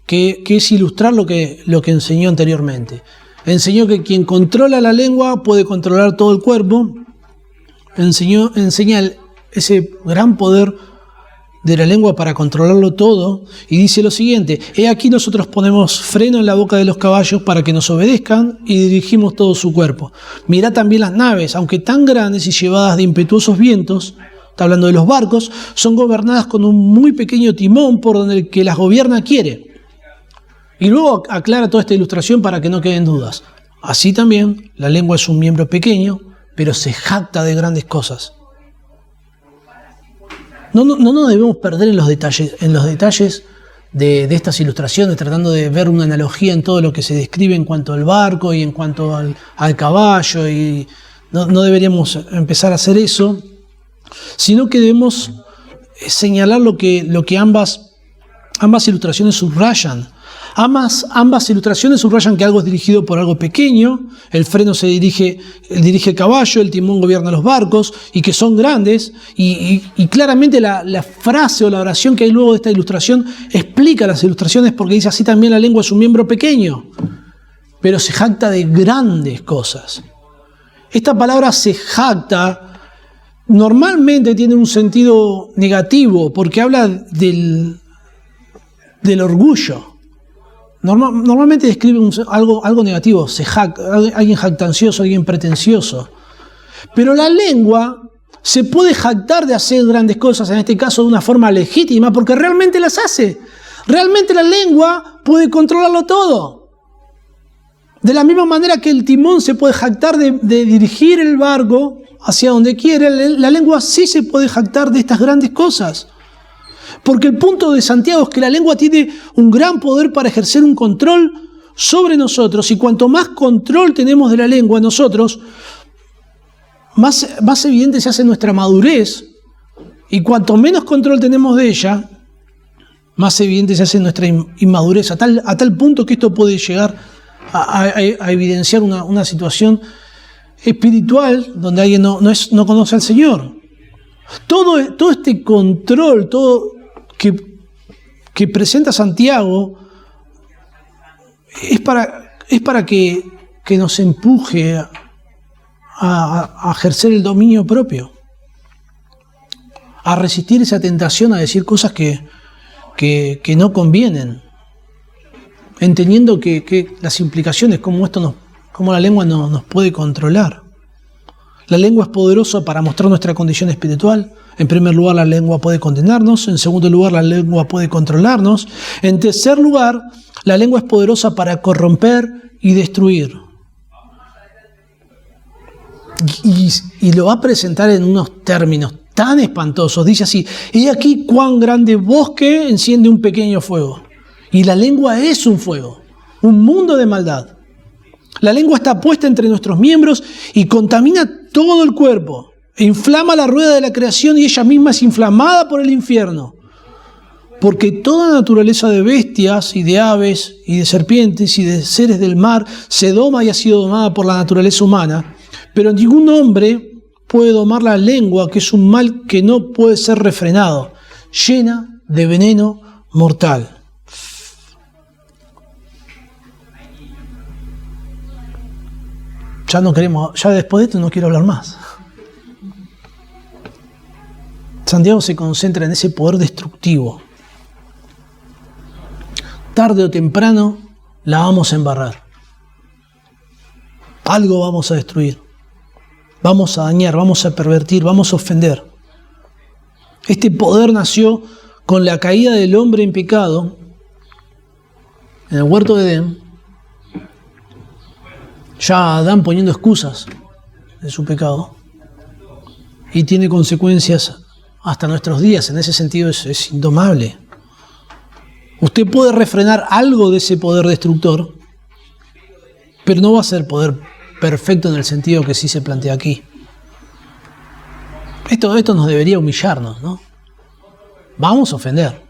que es ilustrar lo que enseñó anteriormente. Enseñó que quien controla la lengua puede controlar todo el cuerpo. Enseña ese gran poder de la lengua para controlarlo todo. Y dice lo siguiente: he aquí nosotros ponemos freno en la boca de los caballos para que nos obedezcan y dirigimos todo su cuerpo. Mirad también las naves, aunque tan grandes y llevadas de impetuosos vientos, está hablando de los barcos, son gobernadas con un muy pequeño timón por donde el que las gobierna quiere. Y luego aclara toda esta ilustración para que no queden dudas. Así también, la lengua es un miembro pequeño, pero se jacta de grandes cosas. No nos debemos perder en los detalles de estas ilustraciones, tratando de ver una analogía en todo lo que se describe en cuanto al barco y en cuanto al caballo. Y no deberíamos empezar a hacer eso, sino que debemos señalar lo que ambas ilustraciones subrayan. Ambas ilustraciones subrayan que algo es dirigido por algo pequeño, el freno dirige el caballo, el timón gobierna los barcos, y que son grandes, y claramente la frase o la oración que hay luego de esta ilustración explica las ilustraciones, porque dice: así también la lengua es un miembro pequeño, pero se jacta de grandes cosas. Esta palabra se jacta normalmente tiene un sentido negativo, porque habla del orgullo. Normalmente describe algo negativo, alguien jactancioso, alguien pretencioso. Pero la lengua se puede jactar de hacer grandes cosas, en este caso de una forma legítima, porque realmente las hace. Realmente la lengua puede controlarlo todo. De la misma manera que el timón se puede jactar de dirigir el barco hacia donde quiere, la lengua sí se puede jactar de estas grandes cosas. Porque el punto de Santiago es que la lengua tiene un gran poder para ejercer un control sobre nosotros, y cuanto más control tenemos de la lengua nosotros, más evidente se hace nuestra madurez, y cuanto menos control tenemos de ella, más evidente se hace nuestra inmadurez, a tal punto que esto puede llegar a evidenciar una situación espiritual donde alguien no conoce al Señor. Todo este control, todo que presenta Santiago, es para que nos empuje a ejercer el dominio propio, a resistir esa tentación a decir cosas que no convienen, entendiendo que las implicaciones, cómo la lengua nos puede controlar. La lengua es poderosa para mostrar nuestra condición espiritual. En primer lugar, la lengua puede condenarnos. En segundo lugar, la lengua puede controlarnos. En tercer lugar, la lengua es poderosa para corromper y destruir. Y lo va a presentar en unos términos tan espantosos. Dice así: he aquí cuán grande bosque enciende un pequeño fuego. Y la lengua es un fuego, un mundo de maldad. La lengua está puesta entre nuestros miembros y contamina todo el cuerpo. E inflama la rueda de la creación y ella misma es inflamada por el infierno. Porque toda naturaleza de bestias y de aves y de serpientes y de seres del mar se doma y ha sido domada por la naturaleza humana. Pero ningún hombre puede domar la lengua, que es un mal que no puede ser refrenado, llena de veneno mortal. Ya después de esto no quiero hablar más. Santiago se concentra en ese poder destructivo. Tarde o temprano la vamos a embarrar. Algo vamos a destruir. Vamos a dañar, vamos a pervertir, vamos a ofender. Este poder nació con la caída del hombre en pecado en el huerto de Edén. Ya Adán poniendo excusas de su pecado, y tiene consecuencias hasta nuestros días. En ese sentido es indomable. Usted puede refrenar algo de ese poder destructor, pero no va a ser poder perfecto en el sentido que sí se plantea aquí. Esto nos debería humillarnos, ¿no? Vamos a ofender,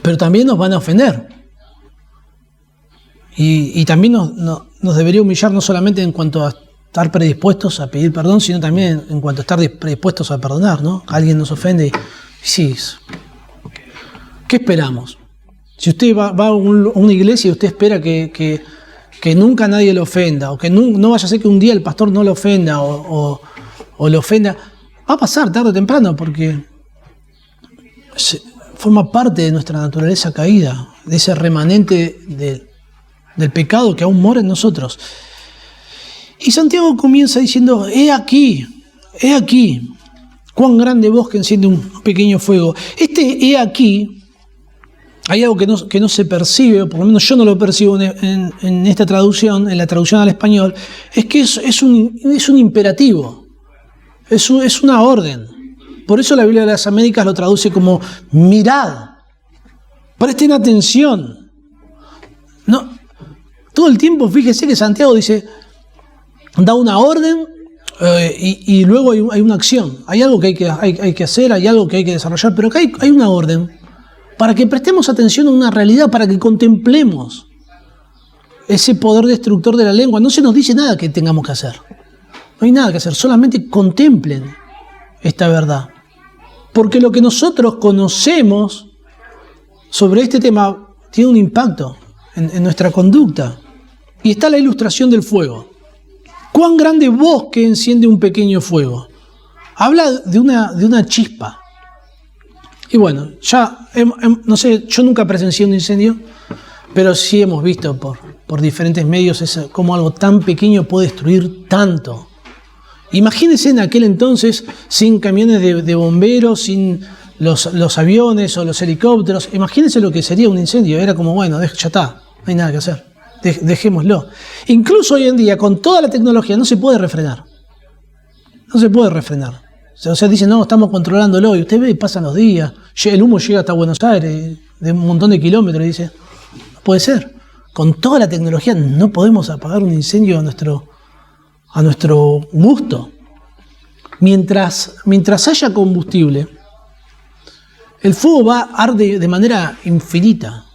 pero también nos van a ofender. Y también nos debería humillar no solamente en cuanto a estar predispuestos a pedir perdón, sino también en cuanto a estar predispuestos a perdonar, ¿no? Alguien nos ofende y sí, ¿qué esperamos? Si usted va a una iglesia y usted espera que nunca nadie le ofenda, o que no vaya a ser que un día el pastor no le ofenda o le ofenda, va a pasar tarde o temprano, porque forma parte de nuestra naturaleza caída, de ese remanente del pecado que aún mora en nosotros. Y Santiago comienza diciendo: he aquí, cuán grande bosque enciende un pequeño fuego. He aquí, hay algo que no se percibe, o por lo menos yo no lo percibo en esta traducción, en la traducción al español, es que es un imperativo, es una orden. Por eso la Biblia de las Américas lo traduce como mirad, presten atención. No, todo el tiempo, fíjese que Santiago da una orden y luego hay una acción. Hay algo que hay que hacer, hay algo que hay que desarrollar, pero acá hay una orden para que prestemos atención a una realidad, para que contemplemos ese poder destructor de la lengua. No se nos dice nada que tengamos que hacer. No hay nada que hacer, solamente contemplen esta verdad. Porque lo que nosotros conocemos sobre este tema tiene un impacto en nuestra conducta. Y está la ilustración del fuego. ¿Cuán grande bosque enciende un pequeño fuego? Habla de una chispa. Y bueno, no sé, yo nunca presencié un incendio, pero sí hemos visto por diferentes medios cómo algo tan pequeño puede destruir tanto. Imagínense en aquel entonces, sin camiones de bomberos, sin los aviones o los helicópteros. Imagínense lo que sería un incendio. Era como, bueno, ya está, no hay nada que hacer. Dejémoslo. Incluso hoy en día, con toda la tecnología, no se puede refrenar. No se puede refrenar. O sea, dicen, no, estamos controlándolo. Y usted ve, pasan los días. El humo llega hasta Buenos Aires, de un montón de kilómetros. Y dice, no puede ser. Con toda la tecnología no podemos apagar un incendio a nuestro gusto. Mientras haya combustible, el fuego arde de manera infinita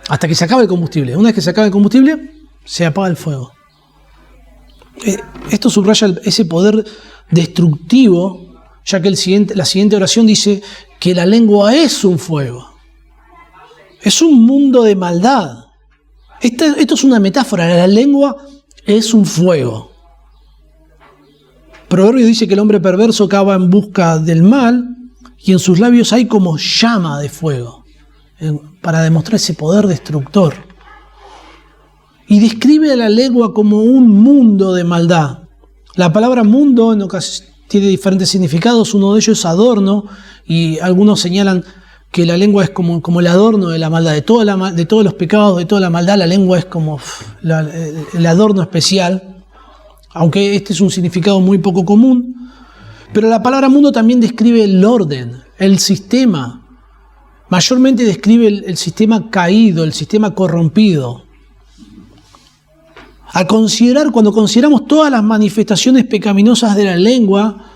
hasta que se acabe el combustible. Una vez que se acaba el combustible, se apaga el fuego. Esto subraya ese poder destructivo, ya que la siguiente oración dice que la lengua es un fuego. Es un mundo de maldad. Esto es una metáfora. La lengua es un fuego. Proverbio dice que el hombre perverso cava en busca del mal y en sus labios hay como llama de fuego, para demostrar ese poder destructor. Y describe a la lengua como un mundo de maldad. La palabra mundo en ocasiones tiene diferentes significados. Uno de ellos es adorno, y algunos señalan que la lengua es como el adorno de la maldad, de todos los pecados, de toda la maldad. La lengua es como el adorno especial, aunque este es un significado muy poco común. Pero la palabra mundo también describe el orden, el sistema. Mayormente describe el sistema caído, el sistema corrompido. Cuando consideramos todas las manifestaciones pecaminosas de la lengua,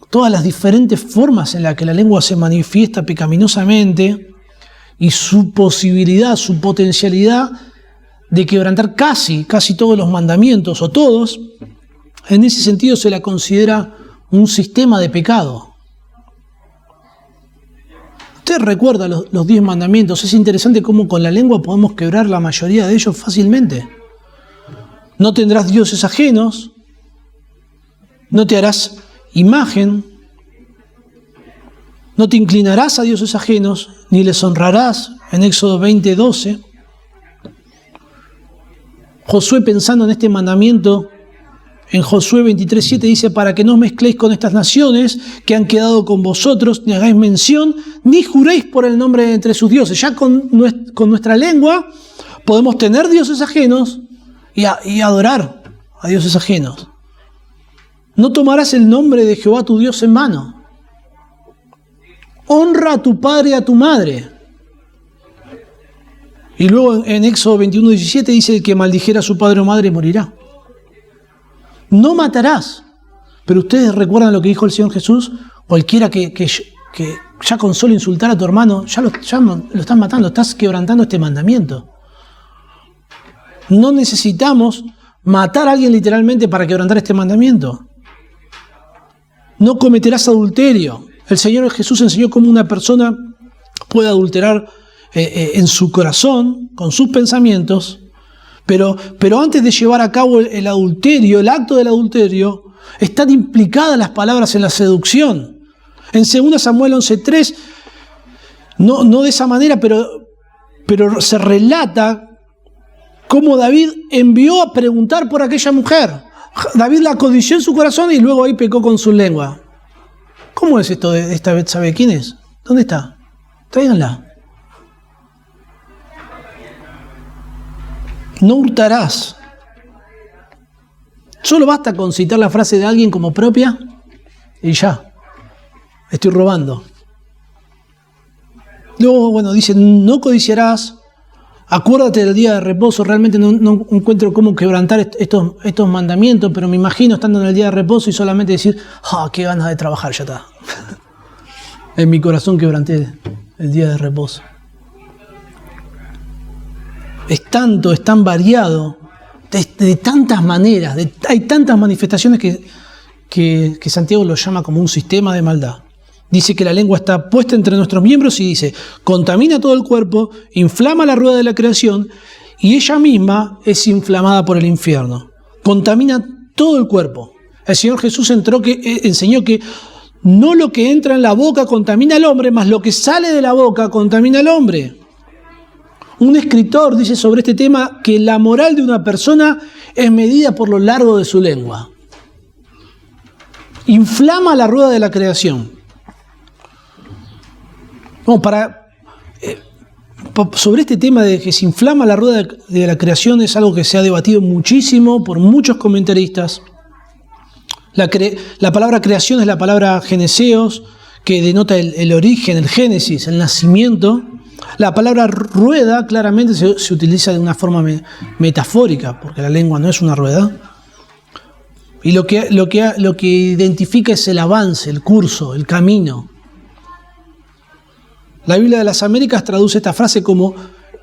todas las diferentes formas en las que la lengua se manifiesta pecaminosamente, y su posibilidad, su potencialidad de quebrantar casi todos los mandamientos, o todos, en ese sentido se la considera un sistema de pecado. Usted recuerda los 10 mandamientos. Es interesante cómo con la lengua podemos quebrar la mayoría de ellos fácilmente. No tendrás dioses ajenos, no te harás imagen, no te inclinarás a dioses ajenos, ni les honrarás, en Éxodo 20:12. Josué, pensando en este mandamiento, en Josué 23:7 dice: para que no os mezcléis con estas naciones que han quedado con vosotros, ni hagáis mención, ni juréis por el nombre de entre sus dioses. Ya con nuestra lengua podemos tener dioses ajenos y adorar a dioses ajenos. No tomarás el nombre de Jehová tu Dios en vano. Honra a tu padre y a tu madre. Y luego en Éxodo 21:17 dice: el que maldijera a su padre o madre morirá. No matarás. Pero ustedes recuerdan lo que dijo el Señor Jesús: cualquiera que ya con solo insultar a tu hermano, ya lo estás matando, estás quebrantando este mandamiento. No necesitamos matar a alguien literalmente para quebrantar este mandamiento. No cometerás adulterio. El Señor Jesús enseñó cómo una persona puede adulterar en su corazón, con sus pensamientos, pero antes de llevar a cabo el adulterio, el acto del adulterio, están implicadas las palabras en la seducción. En 2 Samuel 11:3, no de esa manera, pero se relata cómo David envió a preguntar por aquella mujer. David la codició en su corazón y luego ahí pecó con su lengua. ¿Cómo es esto de esta vez? ¿Sabe quién es? ¿Dónde está? Tráiganla. No hurtarás. Solo basta con citar la frase de alguien como propia y ya. Estoy robando. Luego, dice: no codiciarás. Acuérdate del día de reposo. Realmente no encuentro cómo quebrantar estos mandamientos, pero me imagino estando en el día de reposo y solamente decir: qué ganas de trabajar, ya está. En mi corazón quebranté el día de reposo. Es tan variado, de tantas maneras, hay tantas manifestaciones que Santiago lo llama como un sistema de maldad. Dice que la lengua está puesta entre nuestros miembros y dice: contamina todo el cuerpo, inflama la rueda de la creación y ella misma es inflamada por el infierno. Contamina todo el cuerpo. El Señor Jesús enseñó que no lo que entra en la boca contamina al hombre, mas lo que sale de la boca contamina al hombre. Un escritor dice sobre este tema que la moral de una persona es medida por lo largo de su lengua. Inflama la rueda de la creación. Sobre este tema de que se inflama la rueda de la creación es algo que se ha debatido muchísimo por muchos comentaristas. La palabra creación es la palabra geneseos, que denota el origen, el génesis, el nacimiento. La palabra rueda claramente se utiliza de una forma metafórica, porque la lengua no es una rueda. Y lo que identifica es el avance, el curso, el camino. La Biblia de las Américas traduce esta frase como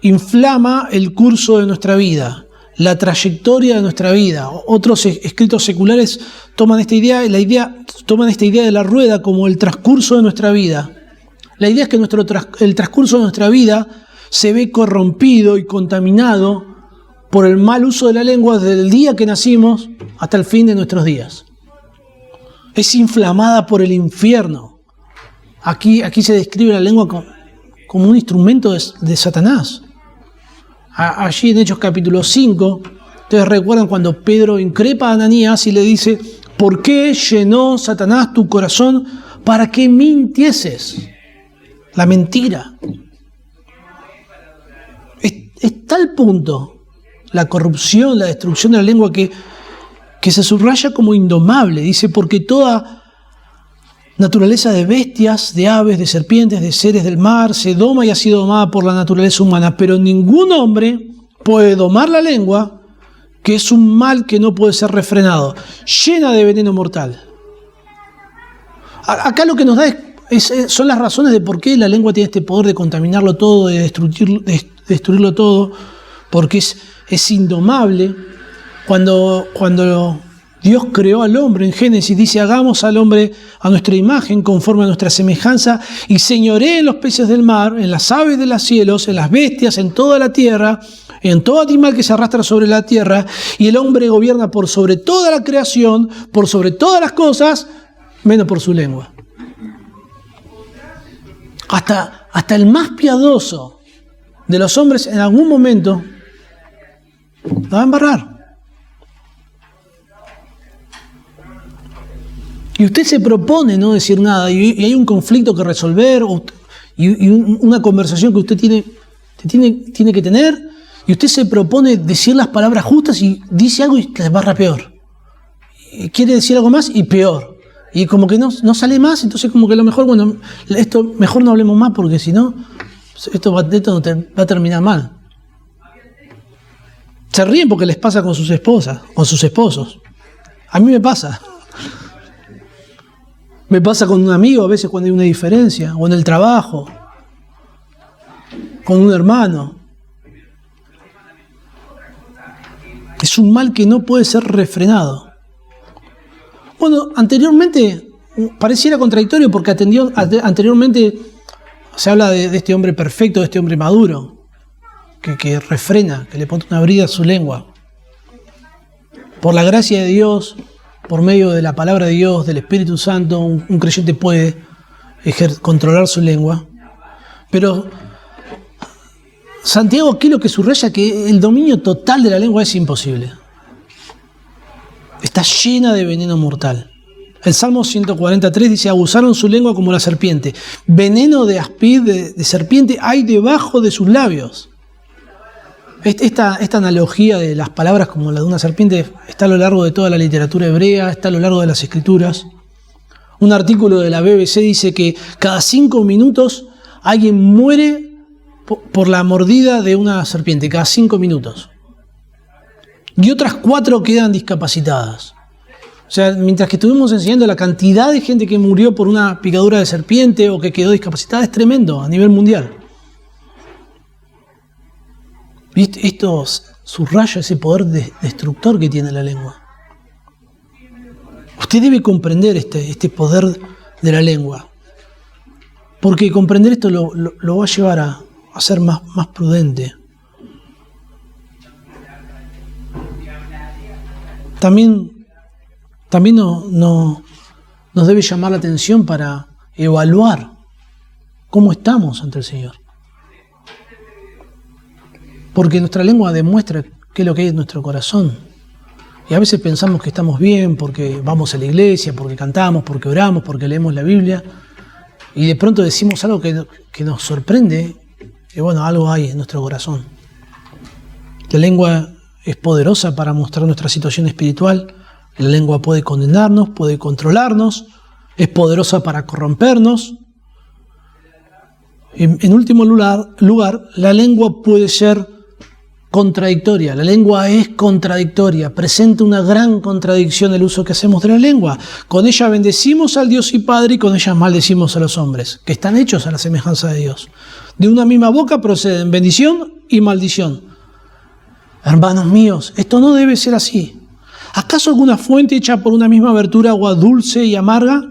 inflama el curso de nuestra vida, la trayectoria de nuestra vida. Otros escritos seculares toman esta idea de la rueda como el transcurso de nuestra vida. La idea es que el transcurso de nuestra vida se ve corrompido y contaminado por el mal uso de la lengua desde el día que nacimos hasta el fin de nuestros días. Es inflamada por el infierno. Aquí se describe la lengua como un instrumento de Satanás. Allí en Hechos capítulo 5, ustedes recuerdan cuando Pedro increpa a Ananías y le dice: ¿por qué llenó Satanás tu corazón para que mintieses? La mentira. Es tal punto la corrupción, la destrucción de la lengua que se subraya como indomable. Dice: porque toda naturaleza de bestias, de aves, de serpientes, de seres del mar, se doma y ha sido domada por la naturaleza humana, pero ningún hombre puede domar la lengua, que es un mal que no puede ser refrenado, llena de veneno mortal. Acá lo que nos da son las razones de por qué la lengua tiene este poder de contaminarlo todo, de destruirlo todo, porque es indomable. Cuando Dios creó al hombre en Génesis, dice: hagamos al hombre a nuestra imagen, conforme a nuestra semejanza, y señoree en los peces del mar, en las aves de los cielos, en las bestias, en toda la tierra, en todo animal que se arrastra sobre la tierra, y el hombre gobierna por sobre toda la creación, por sobre todas las cosas, menos por su lengua. Hasta el más piadoso de los hombres en algún momento la va a embarrar. Y usted se propone no decir nada, y hay un conflicto que resolver, y una conversación que usted tiene que tener, y usted se propone decir las palabras justas y dice algo y le barra peor. Y quiere decir algo más y peor. Y como que no sale más, entonces como que a lo mejor, bueno, esto mejor no hablemos más, porque si no, esto va a terminar mal. Se ríen porque les pasa con sus esposas, con sus esposos. A mí me pasa. Me pasa con un amigo a veces cuando hay una diferencia, o en el trabajo, con un hermano. Es un mal que no puede ser refrenado. Bueno, anteriormente pareciera contradictorio porque anteriormente se habla de este hombre perfecto, de este hombre maduro, que refrena, que le pone una brida a su lengua. Por la gracia de Dios, por medio de la palabra de Dios, del Espíritu Santo, un creyente puede controlar su lengua. Pero Santiago aquí lo que subraya que el dominio total de la lengua es imposible. Está llena de veneno mortal. El Salmo 143 dice: abusaron su lengua como la serpiente. Veneno de aspid, de serpiente, hay debajo de sus labios. Esta analogía de las palabras como la de una serpiente está a lo largo de toda la literatura hebrea, está a lo largo de las escrituras. Un artículo de la BBC dice que cada 5 minutos alguien muere por la mordida de una serpiente, cada 5 minutos. Y otras 4 quedan discapacitadas. O sea, mientras que estuvimos enseñando, la cantidad de gente que murió por una picadura de serpiente o que quedó discapacitada es tremendo a nivel mundial. Esto subraya ese poder destructor que tiene la lengua. Usted debe comprender este poder de la lengua, porque comprender esto lo va a llevar a ser más prudente. También nos debe llamar la atención para evaluar cómo estamos ante el Señor. Porque nuestra lengua demuestra qué es lo que hay en nuestro corazón. Y a veces pensamos que estamos bien porque vamos a la iglesia, porque cantamos, porque oramos, porque leemos la Biblia. Y de pronto decimos algo que nos sorprende. Y bueno, algo hay en nuestro corazón. La lengua es poderosa para mostrar nuestra situación espiritual. La lengua puede condenarnos, puede controlarnos. Es poderosa para corrompernos. En último lugar, la lengua puede ser contradictoria. La lengua es contradictoria, presenta una gran contradicción el uso que hacemos de la lengua. Con ella bendecimos al Dios y Padre y con ella maldecimos a los hombres, que están hechos a la semejanza de Dios. De una misma boca proceden bendición y maldición. Hermanos míos, esto no debe ser así. ¿Acaso alguna fuente hecha por una misma abertura agua dulce y amarga?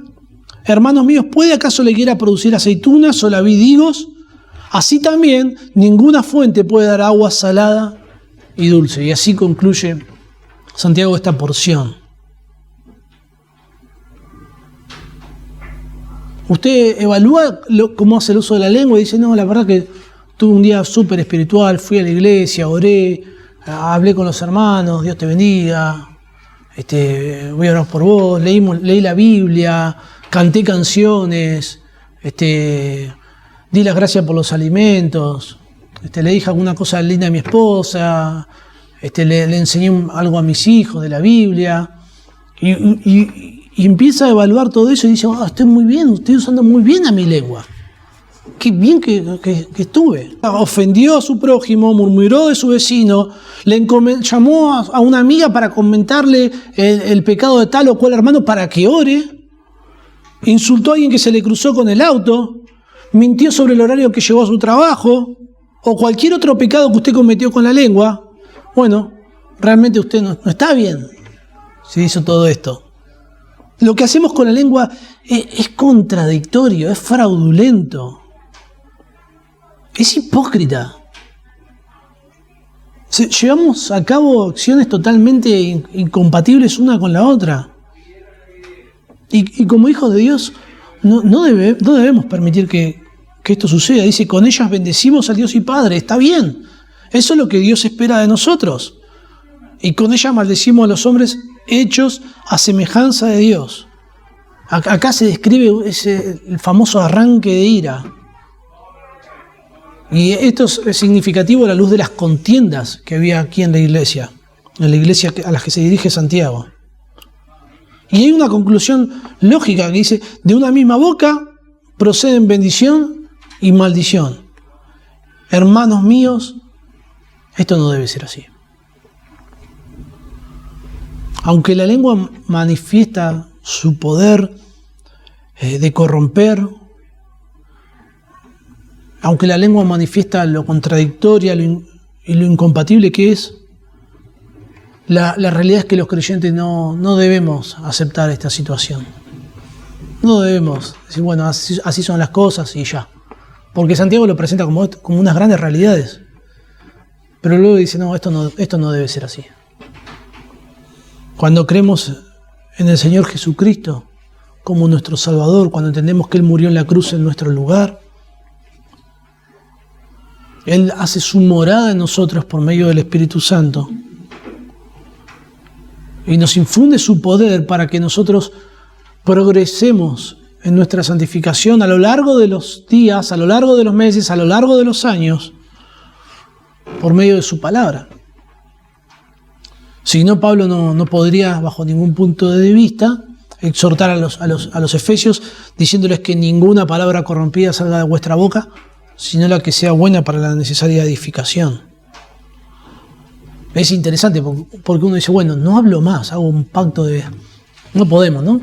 Hermanos míos, ¿puede acaso la higuera producir aceitunas o la vid higos? Así también, ninguna fuente puede dar agua salada y dulce. Y así concluye Santiago esta porción. Usted evalúa cómo hace el uso de la lengua y dice, no, la verdad que tuve un día súper espiritual, fui a la iglesia, oré, hablé con los hermanos, Dios te bendiga, voy a orar por vos, leí la Biblia, canté canciones, di las gracias por los alimentos, le dije alguna cosa linda a mi esposa, le enseñé algo a mis hijos de la Biblia, y empieza a evaluar todo eso y dice, estoy muy bien, estoy usando muy bien a mi lengua. Qué bien que estuve. Ofendió a su prójimo, murmuró de su vecino, llamó a una amiga para comentarle el pecado de tal o cual hermano para que ore, insultó a alguien que se le cruzó con el auto, mintió sobre el horario que llegó a su trabajo, o cualquier otro pecado que usted cometió con la lengua. Bueno, realmente usted no está bien si hizo todo esto. Lo que hacemos con la lengua es contradictorio, es fraudulento, es hipócrita. Llevamos a cabo acciones totalmente incompatibles una con la otra. Y como hijos de Dios no debemos permitir que esto suceda. Dice, con ellas bendecimos a Dios y Padre. Está bien, eso es lo que Dios espera de nosotros. Y con ellas maldecimos a los hombres hechos a semejanza de Dios. Acá se describe el famoso arranque de ira. Y esto es significativo a la luz de las contiendas que había aquí en la iglesia a la que se dirige Santiago. Y hay una conclusión lógica que dice, de una misma boca proceden bendición y maldición. Hermanos míos, esto no debe ser así. Aunque la lengua manifiesta su poder de corromper, aunque la lengua manifiesta lo contradictoria y lo incompatible que es, la realidad es que los creyentes no debemos aceptar esta situación. No debemos decir, bueno, así son las cosas y ya. Porque Santiago lo presenta como unas grandes realidades. Pero luego dice, no, esto no debe ser así. Cuando creemos en el Señor Jesucristo como nuestro Salvador, cuando entendemos que Él murió en la cruz en nuestro lugar, Él hace su morada en nosotros por medio del Espíritu Santo y nos infunde su poder para que nosotros progresemos en nuestra santificación a lo largo de los días, a lo largo de los meses, a lo largo de los años, por medio de su palabra. Si no, Pablo no podría, bajo ningún punto de vista, exhortar a los efesios diciéndoles que ninguna palabra corrompida salga de vuestra boca, sino la que sea buena para la necesaria edificación. Es interesante porque uno dice, bueno, no hablo más, hago un pacto de... No podemos, ¿no?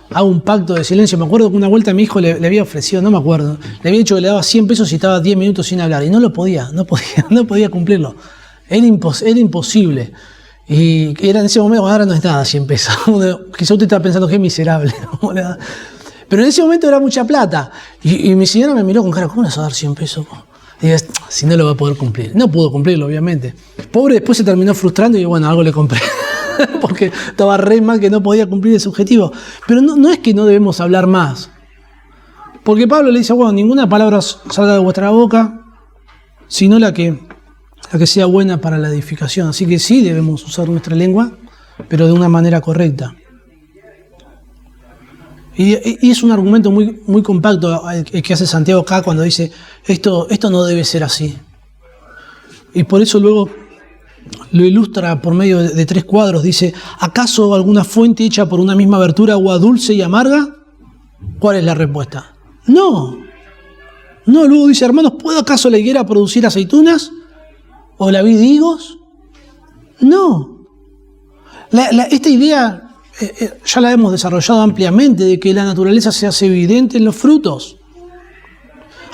Hago un pacto de silencio. Me acuerdo que una vuelta a mi hijo le había ofrecido, no me acuerdo, le había dicho que le daba 100 pesos y estaba 10 minutos sin hablar. Y no podía cumplirlo. Era imposible. Y era en ese momento, ahora no es nada 100 pesos. Quizá usted está pensando que es miserable. Pero en ese momento era mucha plata. Y mi señora me miró con cara, ¿cómo le vas a dar 100 pesos? Y digo, si no lo va a poder cumplir. No pudo cumplirlo, obviamente. Pobre, después se terminó frustrando y bueno, algo le compré. Porque estaba re mal que no podía cumplir ese objetivo. Pero no es que no debemos hablar más. Porque Pablo le dice, bueno, ninguna palabra salga de vuestra boca, sino la que sea buena para la edificación. Así que sí debemos usar nuestra lengua, pero de una manera correcta. Y es un argumento muy, muy compacto el que hace Santiago acá cuando dice esto no debe ser así. Y por eso luego lo ilustra por medio de 3 cuadros. Dice, ¿acaso alguna fuente hecha por una misma abertura agua dulce y amarga? ¿Cuál es la respuesta? No, luego dice, hermanos, ¿puede acaso la higuera producir aceitunas ¿O la vid higos? No. Esta idea ya la hemos desarrollado ampliamente, de que la naturaleza se hace evidente en los frutos.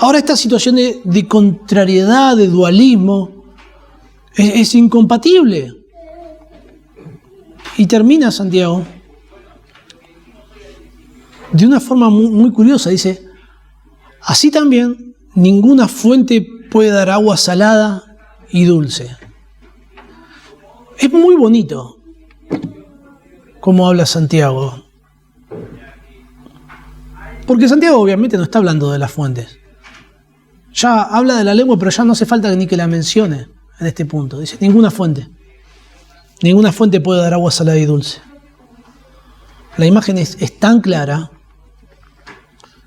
Ahora esta situación de contrariedad, de dualismo, es incompatible. Y termina Santiago de una forma muy curiosa. Dice, así también ninguna fuente puede dar agua salada y dulce. Es muy bonito cómo habla Santiago. Porque Santiago obviamente no está hablando de las fuentes. Ya habla de la lengua, pero ya no hace falta ni que la mencione en este punto. Dice, ninguna fuente puede dar agua salada y dulce. La imagen es tan clara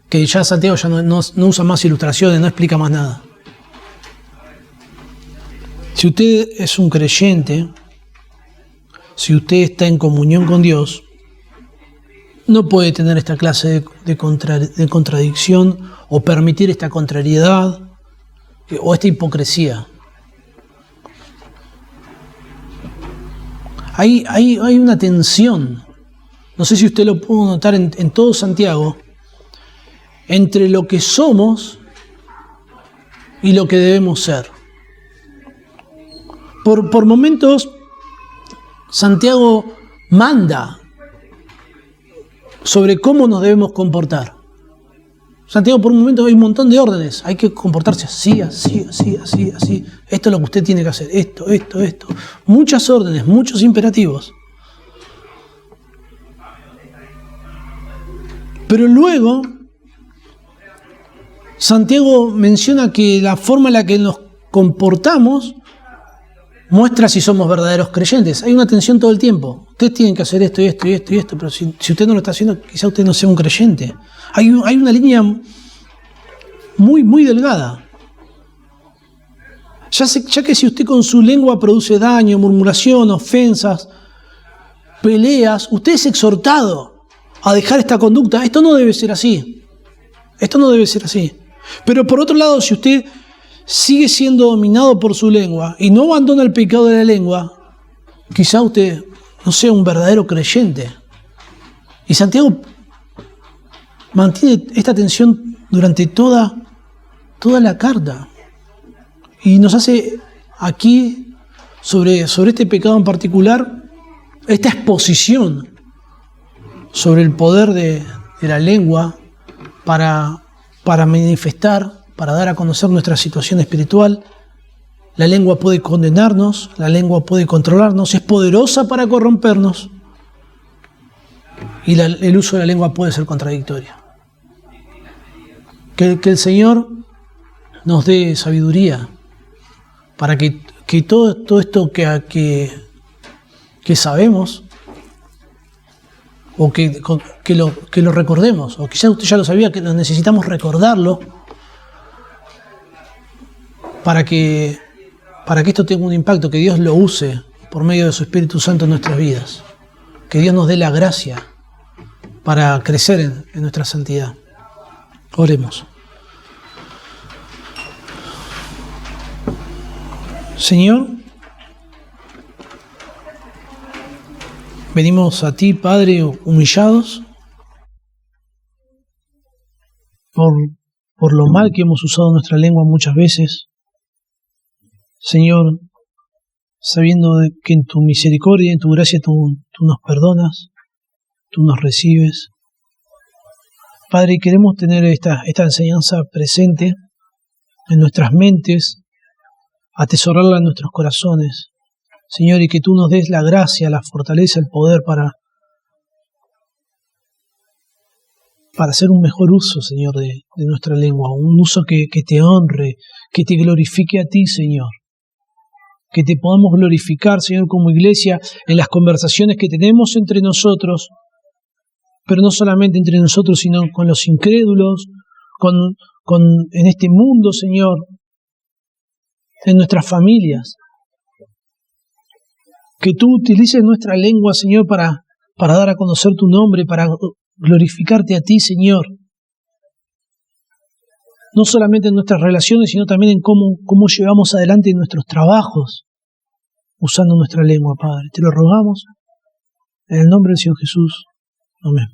que ya Santiago ya no usa más ilustraciones, no explica más nada. Si usted es un creyente, si usted está en comunión con Dios, no puede tener esta clase de contradicción o permitir esta contrariedad o esta hipocresía. Hay una tensión, no sé si usted lo pudo notar en todo Santiago, entre lo que somos y lo que debemos ser. Por momentos, Santiago manda sobre cómo nos debemos comportar. Santiago, por un momento, hay un montón de órdenes. Hay que comportarse así, así, así, así, así. Esto es lo que usted tiene que hacer. Esto. Muchas órdenes, muchos imperativos. Pero luego, Santiago menciona que la forma en la que nos comportamos muestra si somos verdaderos creyentes. Hay una tensión todo el tiempo. Ustedes tienen que hacer esto y esto y esto y esto, pero si usted no lo está haciendo, quizá usted no sea un creyente. Hay una línea muy, muy delgada. Ya que si usted con su lengua produce daño, murmuración, ofensas, peleas, usted es exhortado a dejar esta conducta. Esto no debe ser así. Esto no debe ser así. Pero por otro lado, si usted sigue siendo dominado por su lengua y no abandona el pecado de la lengua, quizá usted no sea un verdadero creyente. Y Santiago mantiene esta tensión durante toda la carta. Y nos hace aquí, sobre este pecado en particular, esta exposición sobre el poder de la lengua para manifestar, para dar a conocer nuestra situación espiritual. La lengua puede condenarnos, la lengua puede controlarnos, es poderosa para corrompernos y el uso de la lengua puede ser contradictorio. Que el Señor nos dé sabiduría para que todo esto que sabemos o que lo recordemos, o quizás usted ya lo sabía, que necesitamos recordarlo para que esto tenga un impacto, que Dios lo use por medio de su Espíritu Santo en nuestras vidas. Que Dios nos dé la gracia para crecer en nuestra santidad. Oremos. Señor, venimos a ti, Padre, humillados por lo mal que hemos usado nuestra lengua muchas veces. Señor, sabiendo que en tu misericordia y en tu gracia tú nos perdonas, tú nos recibes. Padre, queremos tener esta enseñanza presente en nuestras mentes, atesorarla en nuestros corazones, Señor, y que tú nos des la gracia, la fortaleza, el poder para hacer un mejor uso, Señor, de nuestra lengua, un uso que te honre, que te glorifique a ti, Señor. Que te podamos glorificar, Señor, como iglesia, en las conversaciones que tenemos entre nosotros, pero no solamente entre nosotros, sino con los incrédulos, en este mundo, Señor, en nuestras familias. Que tú utilices nuestra lengua, Señor, para dar a conocer tu nombre, para glorificarte a ti, Señor. no solamente en nuestras relaciones, sino también en cómo llevamos adelante nuestros trabajos, usando nuestra lengua, Padre. Te lo rogamos en el nombre del Señor Jesús. Amén.